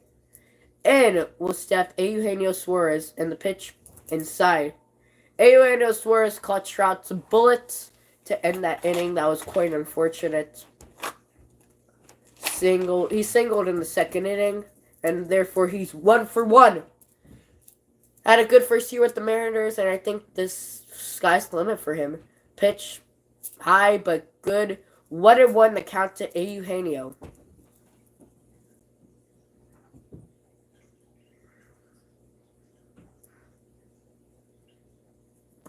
In will step Eugenio Suarez, and the pitch inside. Eugenio Suarez clutched out some bullets to end that inning. That was quite unfortunate. He singled in the 2nd inning, and therefore he's 1 for 1. Had a good first year with the Mariners, and I think this sky's the limit for him. Pitch high but good. 1-1 the count to Eugenio.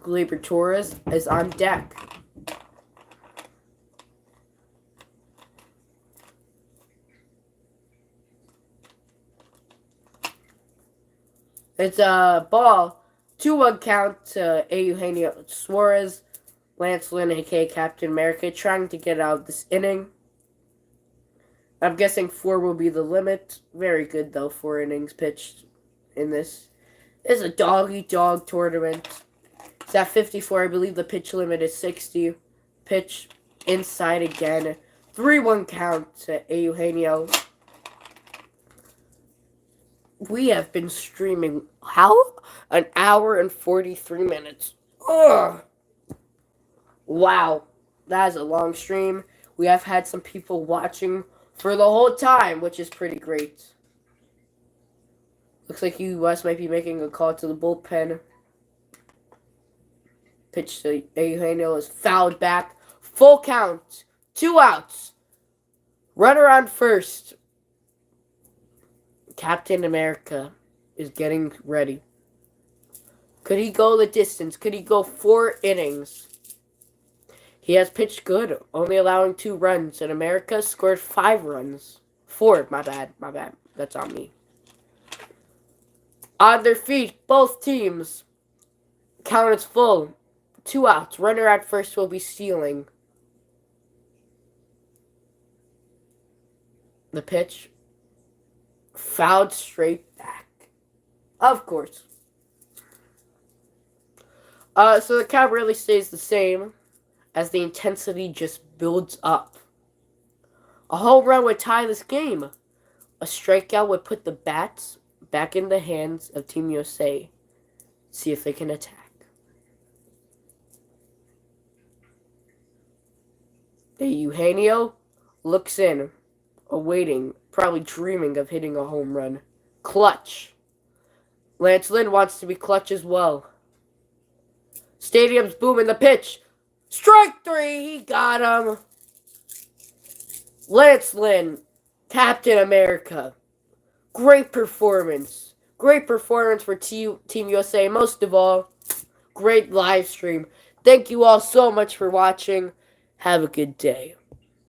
Gleyber Torres is on deck. It's a ball. 2-1 count to Eugenio Suarez. Lance Lynn, a.k.a. Captain America, trying to get out of this inning. I'm guessing 4 will be the limit. Very good, though, 4 innings pitched in this. It's a dog-eat-dog tournament. It's at 54. I believe the pitch limit is 60. Pitch inside again. 3-1 count to Eugenio. We have been streaming, how? An hour and 43 minutes. Ugh. Wow. That is a long stream. We have had some people watching for the whole time, which is pretty great. Looks like US might be making a call to the bullpen. Pitch to Eugenio is fouled back. Full count. 2 outs. Runner on first. Captain America is getting ready. Could he go the distance? Could he go 4 innings? He has pitched good, only allowing 2 runs, and America scored 5 runs. 4, my bad. That's on me. On their feet, both teams. Count is full. 2 outs. Runner at first will be stealing. The pitch. Fouled straight back. Of course. So the count really stays the same as the intensity just builds up. A home run would tie this game. A strikeout would put the bats back in the hands of Team USA. See if they can attack. De Eugenio looks in, awaiting, probably dreaming of hitting a home run. Clutch. Lance Lynn wants to be clutch as well. Stadium's booming the pitch. Strike three. He got him. Lance Lynn, Captain America. Great performance. Great performance for Team USA. Most of all, great live stream. Thank you all so much for watching. Have a good day.